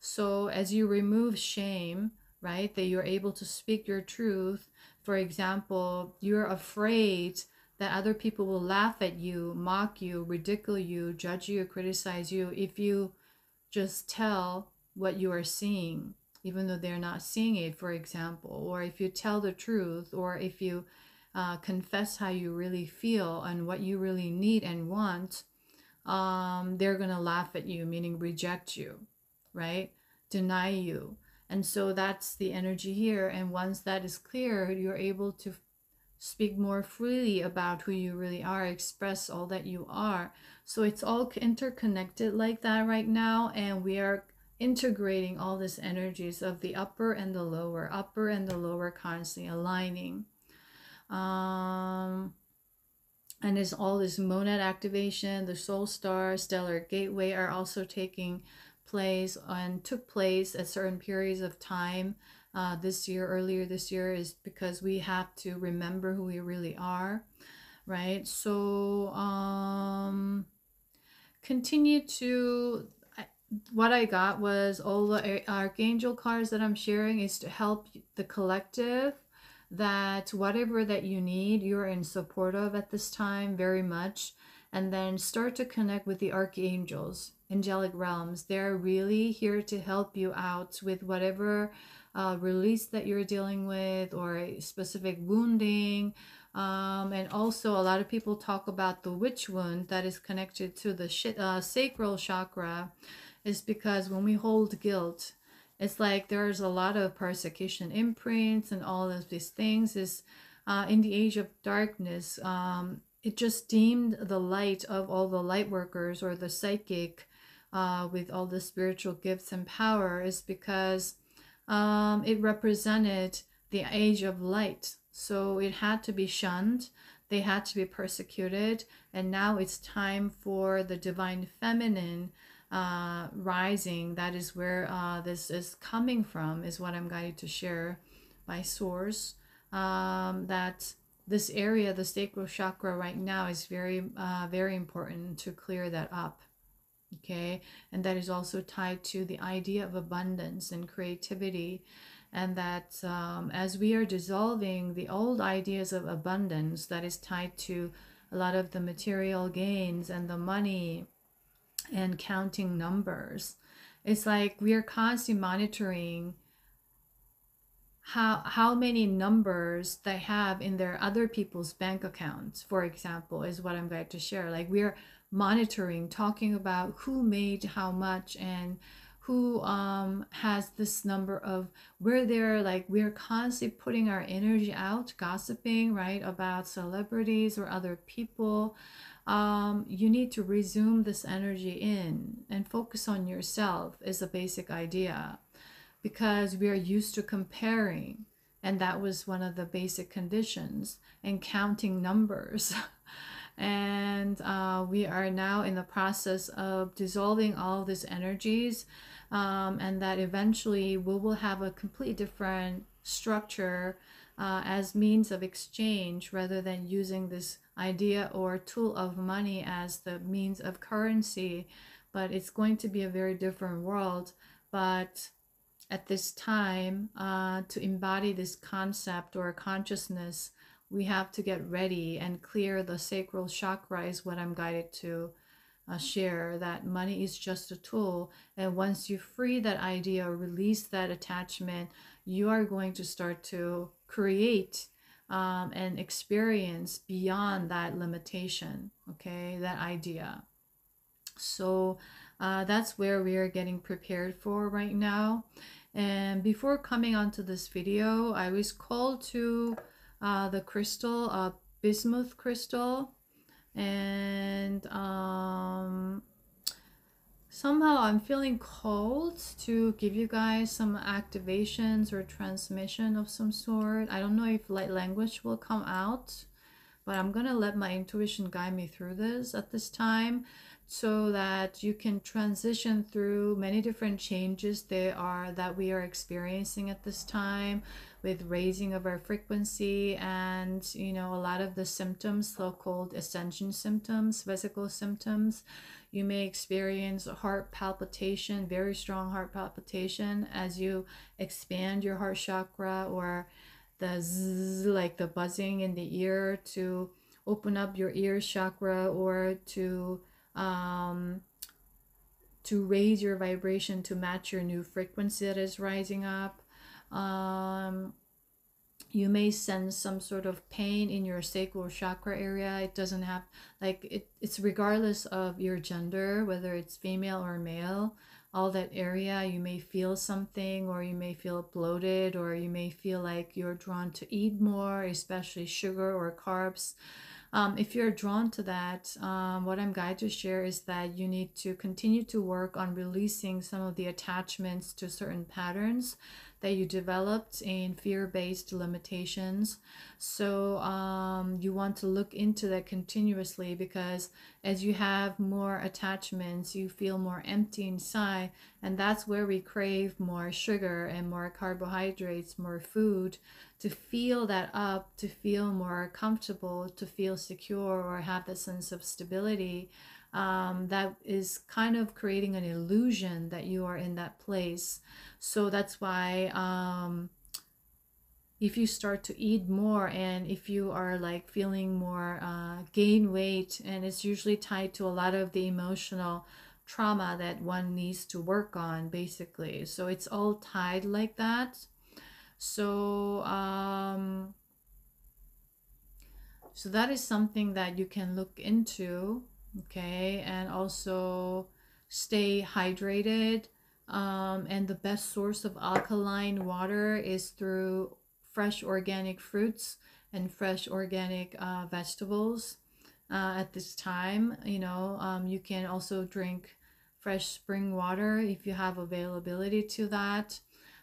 Speaker 1: So as you remove shame, right, that you're able to speak your truth. For example, you're afraid that other people will laugh at you, mock you, ridicule you, judge you, criticize you if you just tell what you are seeing, even though they're not seeing it, for example. Or if you tell the truth, or if you confess how you really feel and what you really need and want, they're going to laugh at you, meaning reject you, right? Deny you. And so that's the energy here. And once that is clear, you're able to speak more freely about who you really are, express all that you are. So it's all interconnected like that right now, and we are integrating all these energies of the upper and the lower constantly aligning. And it's all this monad activation, the soul star, stellar gateway are also taking place and took place at certain periods of time earlier this year, is because we have to remember who we really are, right? So continue to, what I got was all the archangel cards that I'm sharing is to help the collective, that whatever that you need, you're in support of at this time very much. And then start to connect with the archangels, angelic realms. They're really here to help you out with whatever release that you're dealing with, or a specific wounding. And also a lot of people talk about the witch wound that is connected to the sacral chakra, is because when we hold guilt, it's like there's a lot of persecution imprints and all of these things is in the age of darkness. It just dimmed the light of all the light workers or the psychic with all the spiritual gifts and power, is because it represented the age of light. So it had to be shunned. They had to be persecuted. And now it's time for the divine feminine rising. That is where this is coming from, is what I'm guided to share by source. that this area, the sacral chakra right now, is very important to clear that up. Okay, and that is also tied to the idea of abundance and creativity, and that as we are dissolving the old ideas of abundance that is tied to a lot of the material gains and the money and counting numbers, it's like we are constantly monitoring how many numbers they have in their other people's bank accounts, for example, is what I'm going to share. Like, we're monitoring, talking about who made how much and who has this number of, we're there, like we're constantly putting our energy out, gossiping, right, about celebrities or other people. You need to resume this energy in and focus on yourself is a basic idea, because we are used to comparing, and that was one of the basic conditions, and counting numbers. And we are now in the process of dissolving all of these energies, and that eventually we will have a completely different structure as means of exchange, rather than using this idea or tool of money as the means of currency. But it's going to be a very different world. But at this time, to embody this concept or consciousness, we have to get ready and clear the sacral chakra, is what I'm guided to share, that money is just a tool. And once you free that idea or release that attachment, you are going to start to create and experience beyond that limitation, okay, that idea. So that's where we are getting prepared for right now. And before coming onto this video, I was called to the crystal, bismuth crystal, and somehow I'm feeling called to give you guys some activations or transmission of some sort. I don't know if light language will come out, but I'm gonna let my intuition guide me through this at this time, so that you can transition through many different changes that we are experiencing at this time, with raising of our frequency, and a lot of the symptoms, so-called ascension symptoms, physical symptoms. You may experience heart palpitation, very strong heart palpitation, as you expand your heart chakra, or the zzz, like the buzzing in the ear, to open up your ear chakra, or to raise your vibration to match your new frequency that is rising up. You may sense some sort of pain in your sacral chakra area. It doesn't have, like, it's regardless of your gender, whether it's female or male. All that area, you may feel something, or you may feel bloated, or you may feel like you're drawn to eat more, especially sugar or carbs. If you're drawn to that, what I'm guided to share is that you need to continue to work on releasing some of the attachments to certain patterns that you developed in fear-based limitations. So you want to look into that continuously, because as you have more attachments, you feel more empty inside, and that's where we crave more sugar and more carbohydrates, more food, to feel that up, to feel more comfortable, to feel secure, or have that sense of stability. That is kind of creating an illusion that you are in that place. So that's why if you start to eat more, and if you are like feeling more gain weight, and it's usually tied to a lot of the emotional trauma that one needs to work on, basically. So it's all tied like that. So so that is something that you can look into, okay? And also stay hydrated. And the best source of alkaline water is through fresh organic fruits and fresh organic vegetables. At this time, you can also drink fresh spring water if you have availability to that.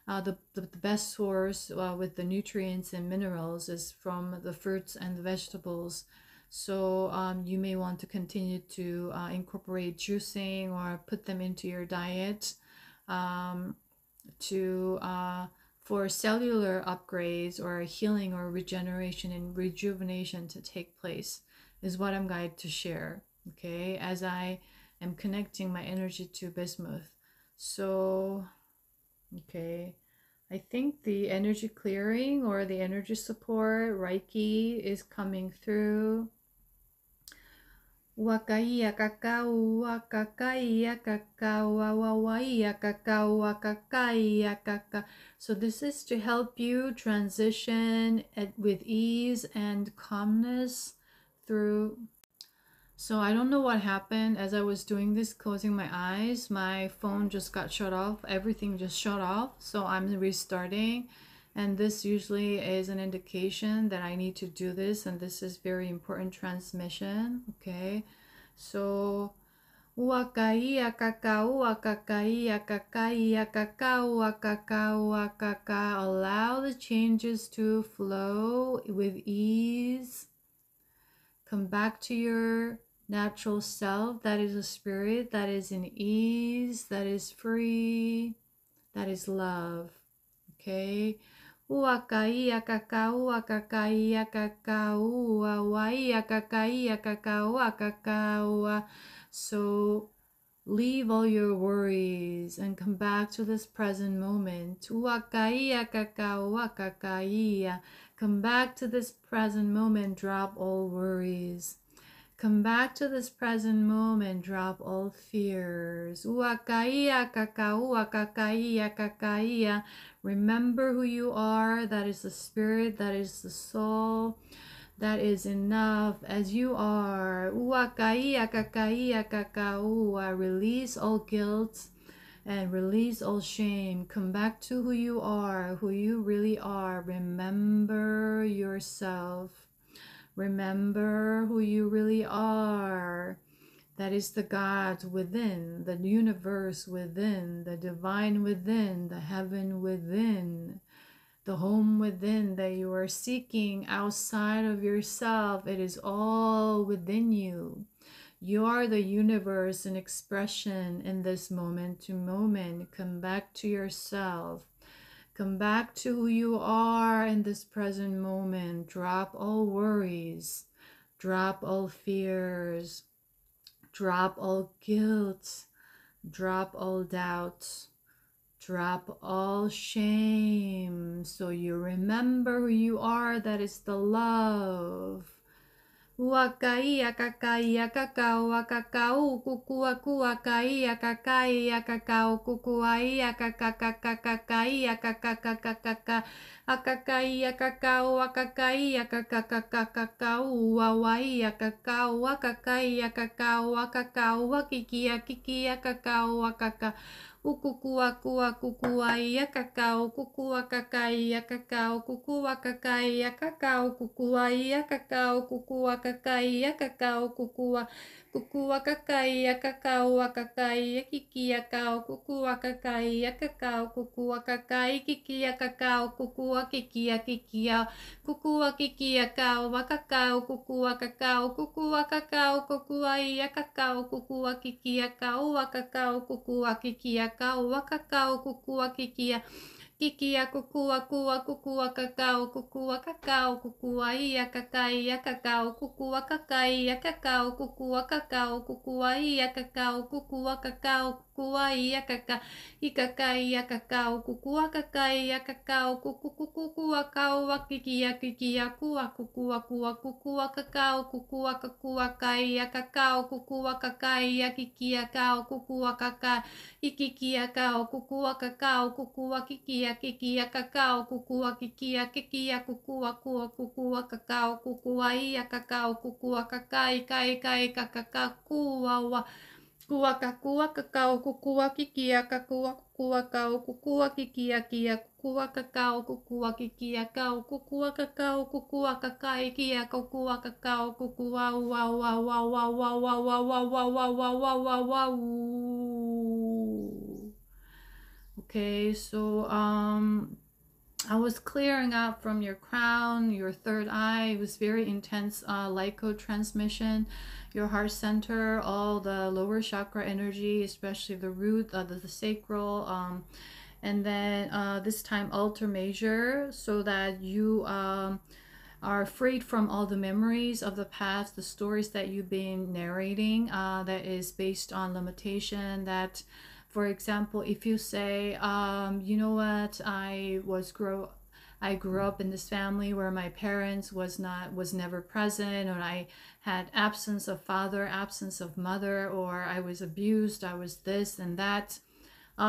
Speaker 1: The best source with the nutrients and minerals is from the fruits and the vegetables. So you may want to continue to incorporate juicing or put them into your diet to for cellular upgrades or healing or regeneration and rejuvenation to take place, is what I'm guided to share, okay, as I am connecting my energy to bismuth. So, okay, I think the energy clearing or the energy support, Reiki, is coming through. Wakaia kakao, wakakaia kakao, wawaia kakao, wakakaia kakao. So this is to help you transition with ease and calmness through. So I don't know what happened as I was doing this, closing my eyes. My phone just got shut off. Everything just shut off. So I'm restarting. And this usually is an indication that I need to do this. And this is very important transmission. Okay. So wakaia kakao, wakakaia kakaia kakao, wakakao, wakaka. Allow the changes to flow with ease. Come back to your natural self, that is a spirit that is in ease, that is free, that is love. Okay. Uakaia kakao, akakaia kakao, awaia kakaia kakao, akakao. So leave all your worries and come back to this present moment. Uakaia kakao, akakaia. Come back to this present moment, drop all worries. Come back to this present moment, drop all fears. Uakaia kakao, akakaia kakaia. Remember who you are, that is the spirit, that is the soul, that is enough as you are. Uakaia kakaia kakao. Release all guilt and release all shame. Come back to who you are, who you really are. Remember yourself. Remember who you really are. That is the God within, the universe within, the divine within, the heaven within, the home within that you are seeking outside of yourself. It is all within you. You are the universe in expression in this moment to moment. Come back to yourself. Come back to who you are in this present moment. Drop all worries. Drop all fears. Drop all guilt. Drop all doubts. Drop all shame. So you remember who you are. That is the love. Wakaia kakaia kakao kakao kukua kua kaia kakaia kakao kukuaia kakakakaia kakakakaka akakaia kakao akakaia kakakakakao wawaia kakao akakaia kakao akakao wakikia kikia kakao akaka ukukua kua kukuaia kakao kukua kakaia kakao kukua kakaia kakao kukuaia kakao kukua kakaia kakao kukua kukua kakaia kakao akakaia kikia kao kukua kakaia kakao kukua kakai kikia kakao kukua kikia kikia kukua kikia kao wakakao kukua kakao kukuaia kakao kukua kikia kao wakakao kukua kikia kao wakakao kukua kikia kikia kukua kakao kukua ia kakaia kakao kukua kakaia kakao kukua ia kakao kukua ia kakaia kakao kukua kakaia kakao kukua kao wakikia kukua kakao kaia kakao kukua kakaia kikia kao kukua kaka ikikia kao kukua kakao kukua kikia kakao kukua kikia kukua kakao kukua ia kakao kukua kakai kai kakakua wa kua kakao kukua kikia kukua kao kukua kikia kukua kakao kukua kikia kao kukua kakao kukua kakai kia kukua kakao kukua Okay, so I was clearing out from your crown, your third eye. It was very intense light code transmission. Your heart center, all the lower chakra energy, especially the root, the sacral, And then this time alter measure, so that you are freed from all the memories of the past, the stories that you've been narrating that is based on limitation. That, for example, if you say, you know what, I grew up in this family where my parents was never present, or I had absence of father, absence of mother, or I was abused, I was this and that. What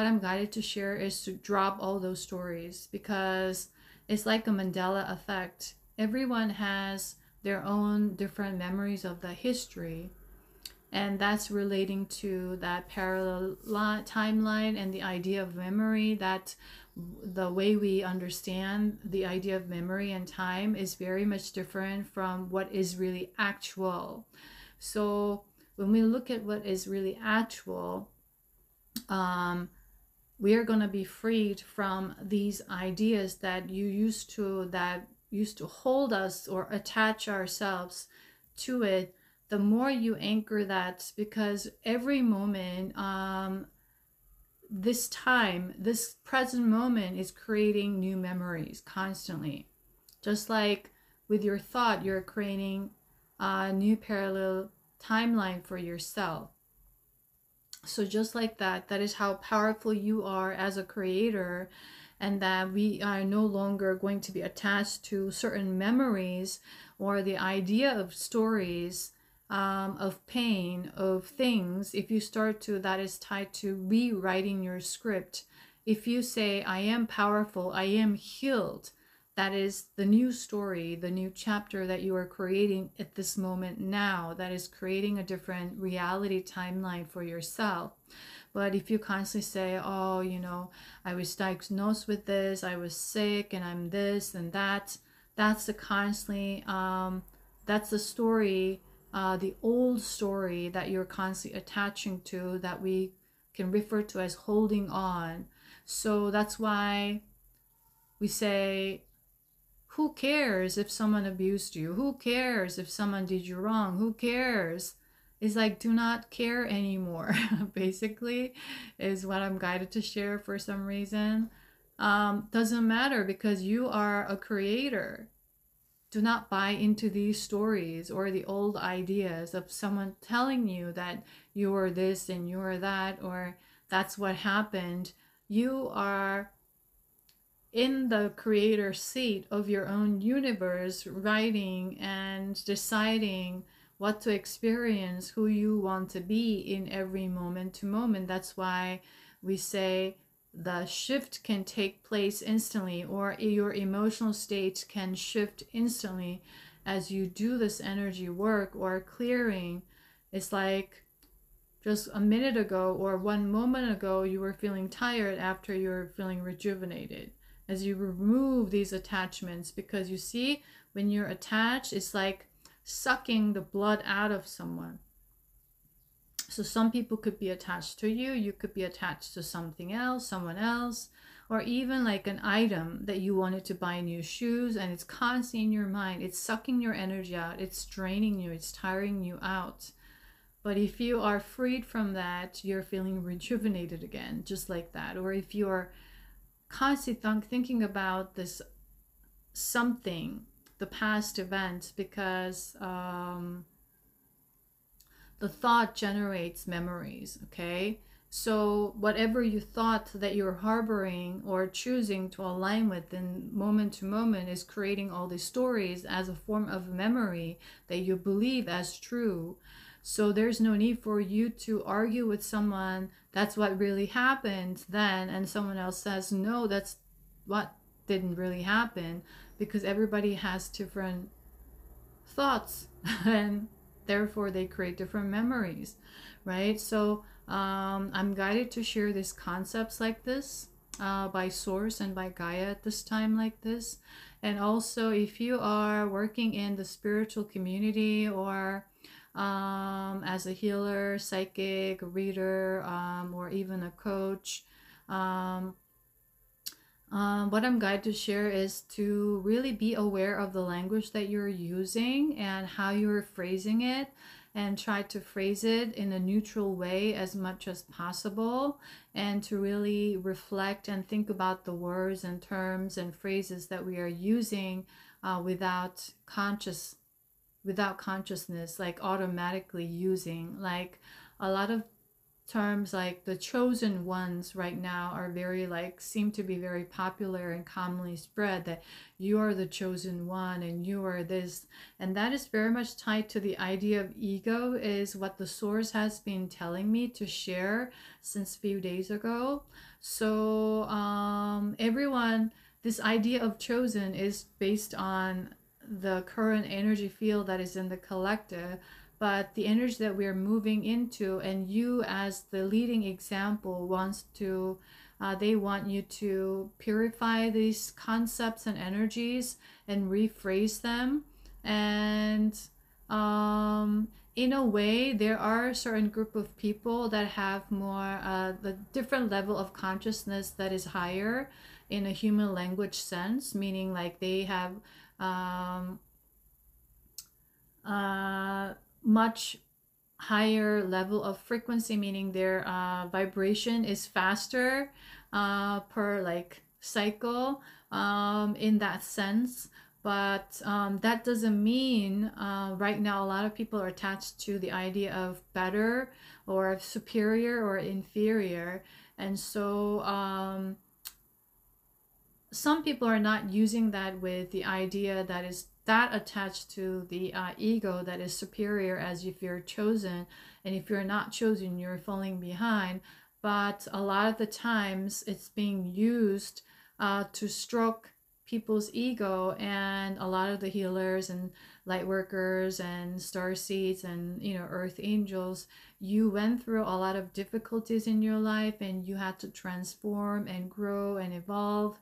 Speaker 1: I'm guided to share is to drop all those stories, because it's like a Mandela effect. Everyone has their own different memories of the history, and that's relating to that parallel timeline and the idea of memory. That the way we understand the idea of memory and time is very much different from what is really actual. So when we look at what is really actual, we are going to be freed from these ideas that used to hold us or attach ourselves to it. The more you anchor that, because every moment, this present moment is creating new memories constantly. Just like with your thought, you're creating a new parallel timeline for yourself. So just like that, that is how powerful you are as a creator, and that we are no longer going to be attached to certain memories or the idea of stories, of pain, of things. If you start to, that is tied to rewriting your script. If you say, I am powerful, I am healed, that is the new story, the new chapter that you are creating at this moment now, that is creating a different reality timeline for yourself. But if you constantly say, oh, I was diagnosed with this, I was sick, and I'm this and that, that's the constantly, that's the story, the old story that you're constantly attaching to, that we can refer to as holding on. So that's why we say, who cares if someone abused you? Who cares if someone did you wrong? Who cares? It's like, do not care anymore, basically, is what I'm guided to share for some reason. Doesn't matter, because you are a creator. Do not buy into these stories or the old ideas of someone telling you that you are this and you are that, or that's what happened. You are in the creator seat of your own universe, writing and deciding what to experience, who you want to be in every moment to moment. That's why we say the shift can take place instantly, or your emotional state can shift instantly as you do this energy work or clearing. It's like, just a minute ago or 1 moment ago, you were feeling tired. After you're feeling rejuvenated, as you remove these attachments. Because you see, when you're attached, it's like sucking the blood out of someone. So some people could be attached to you, you could be attached to something else, someone else, or even like an item that you wanted to buy new shoes, and it's constantly in your mind. It's sucking your energy out, it's draining you, it's tiring you out. But if you are freed from that, you're feeling rejuvenated again, just like that. Or if you are constantly thinking about this something, the past event, because the thought generates memories, okay? So whatever you thought that you're harboring or choosing to align with in moment to moment is creating all these stories as a form of memory that you believe as true. So there's no need for you to argue with someone, that's what really happened then, and someone else says, no, that's what didn't really happen, because everybody has different thoughts and therefore they create different memories, right? So I'm guided to share these concepts like this by Source and by Gaia at this time like this. And also, if you are working in the spiritual community, or as a healer, psychic, reader, or even a coach, what I'm guided to share is to really be aware of the language that you're using and how you're phrasing it, and try to phrase it in a neutral way as much as possible, and to really reflect and think about the words and terms and phrases that we are using without consciousness, like automatically using. Like a lot of terms like the chosen ones right now are very like seem to be very popular and commonly spread, that you are the chosen one and you are this, and that is very much tied to the idea of ego, is what the source has been telling me to share since a few days ago. So everyone, this idea of chosen is based on the current energy field that is in the collective, but the energy that we are moving into, and you as the leading example wants to they want you to purify these concepts and energies and rephrase them. And in a way, there are a certain group of people that have more the different level of consciousness that is higher in a human language sense, meaning like they have um, much higher level of frequency, meaning their vibration is faster per like cycle, in that sense. But that doesn't mean right now a lot of people are attached to the idea of better or superior or inferior. And so some people are not using that with the idea that is that attached to the ego, that is superior, as if you're chosen, and if you're not chosen you're falling behind. But a lot of the times it's being used to stroke people's ego, and a lot of the healers and light workers and star seeds and earth angels, you went through a lot of difficulties in your life and you had to transform and grow and evolve.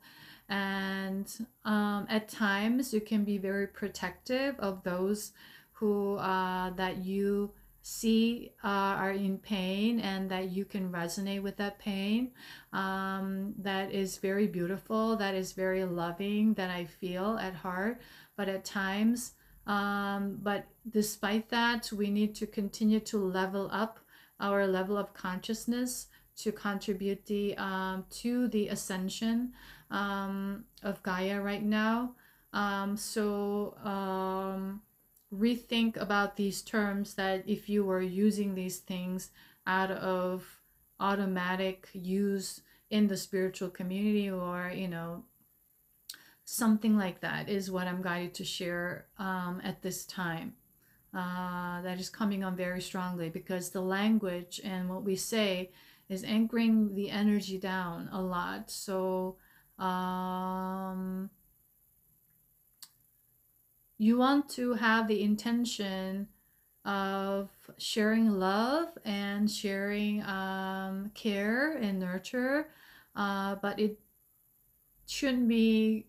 Speaker 1: And at times you can be very protective of those who that you see are in pain, and that you can resonate with that pain. That is very beautiful, that is very loving, that I feel at heart. But at times but despite that, we need to continue to level up our level of consciousness to contribute to the ascension of Gaia right now. Rethink about these terms, that if you were using these things out of automatic use in the spiritual community, or something like that, is what I'm guided to share at this time. That is coming on very strongly, because the language and what we say is anchoring the energy down a lot. So you want to have the intention of sharing love and sharing care and nurture, but it shouldn't be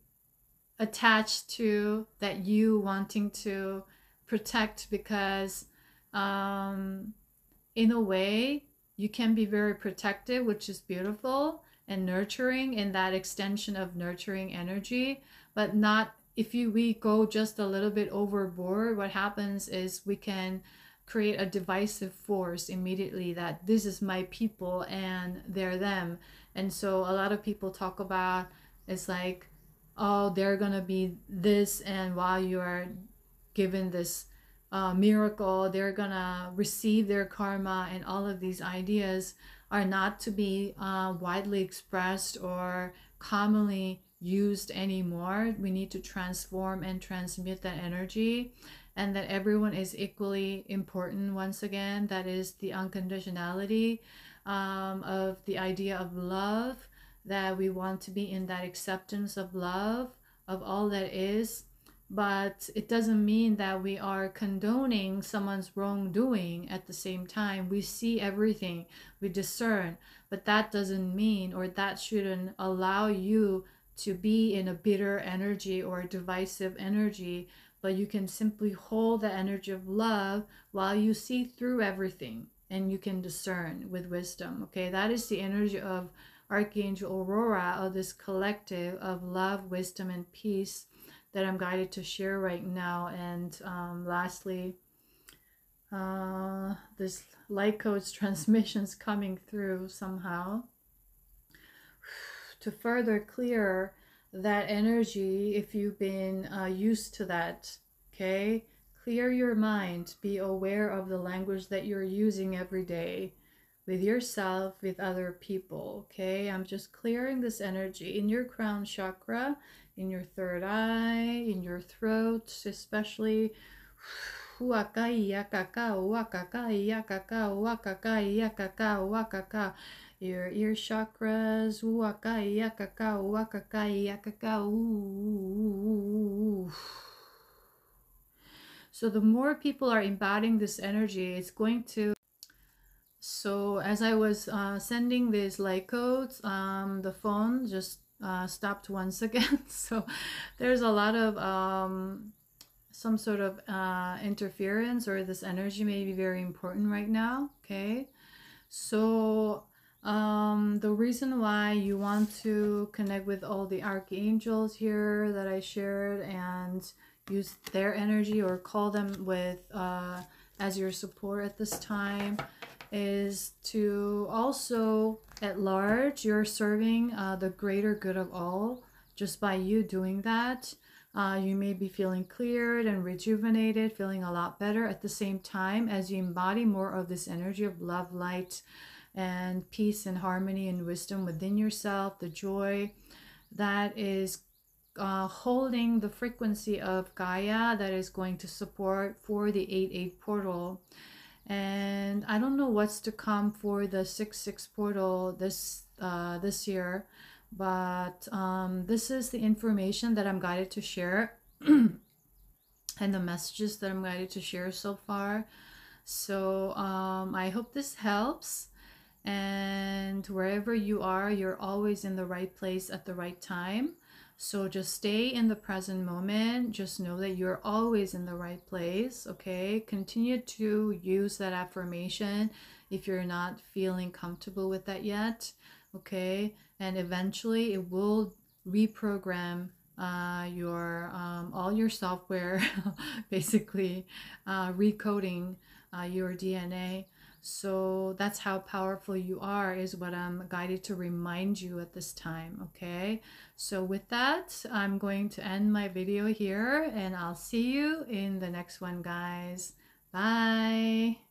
Speaker 1: attached to that you wanting to protect, because in a way you can be very protective, which is beautiful, and nurturing in that extension of nurturing energy. But not if we go just a little bit overboard, what happens is we can create a divisive force immediately, that this is my people and they're them. And so a lot of people talk about, it's like, oh, they're gonna be this, and while you are given this miracle, they're gonna receive their karma, and all of these ideas are not to be widely expressed or commonly used anymore. We need to transform and transmute that energy, and that everyone is equally important. Once again, that is the unconditionality of the idea of love, that we want to be in that acceptance of love of all that is. But it doesn't mean that we are condoning someone's wrongdoing. At the same time, we see everything, we discern, but that doesn't mean, or that shouldn't allow you to be in a bitter energy or a divisive energy. But you can simply hold the energy of love while you see through everything, and you can discern with wisdom. Okay, that is the energy of Archangel Aurora, of this collective of love, wisdom, and peace that I'm guided to share right now. And lastly, This light codes transmissions coming through somehow to further clear that energy if you've been used to that. Okay, clear your mind, be aware of the language that you're using every day with yourself, with other people. Okay, I'm just clearing this energy in your crown chakra, in your third eye, in your throat especially. Waka yakaka wakaka yakaka wakaka yakaka wakaka. Your ear chakras. Waka yakaka wakaka yakaka. So the more people are embodying this energy, it's going to. So as I was sending these light codes, the phone just stopped once again. So there's a lot of some sort of interference, or this energy may be very important right now. Okay, so the reason why you want to connect with all the archangels here that I shared and use their energy or call them with as your support at this time is to also at large you're serving the greater good of all. Just by you doing that, you may be feeling cleared and rejuvenated, feeling a lot better at the same time as you embody more of this energy of love, light, and peace and harmony and wisdom within yourself, the joy that is holding the frequency of Gaia that is going to support for the 8-8 portal. And I don't know what's to come for the 6-6 portal this year, but this is the information that I'm guided to share and the messages that I'm guided to share so far. So I hope this helps. And wherever you are, you're always in the right place at the right time. So just stay in the present moment. Just know that you're always in the right place. Okay, continue to use that affirmation if you're not feeling comfortable with that yet. Okay, and eventually it will reprogram your all your software, basically recoding your DNA. So that's how powerful you are, is what I'm guided to remind you at this time. Okay, so with that, I'm going to end my video here, and I'll see you in the next one, guys. Bye.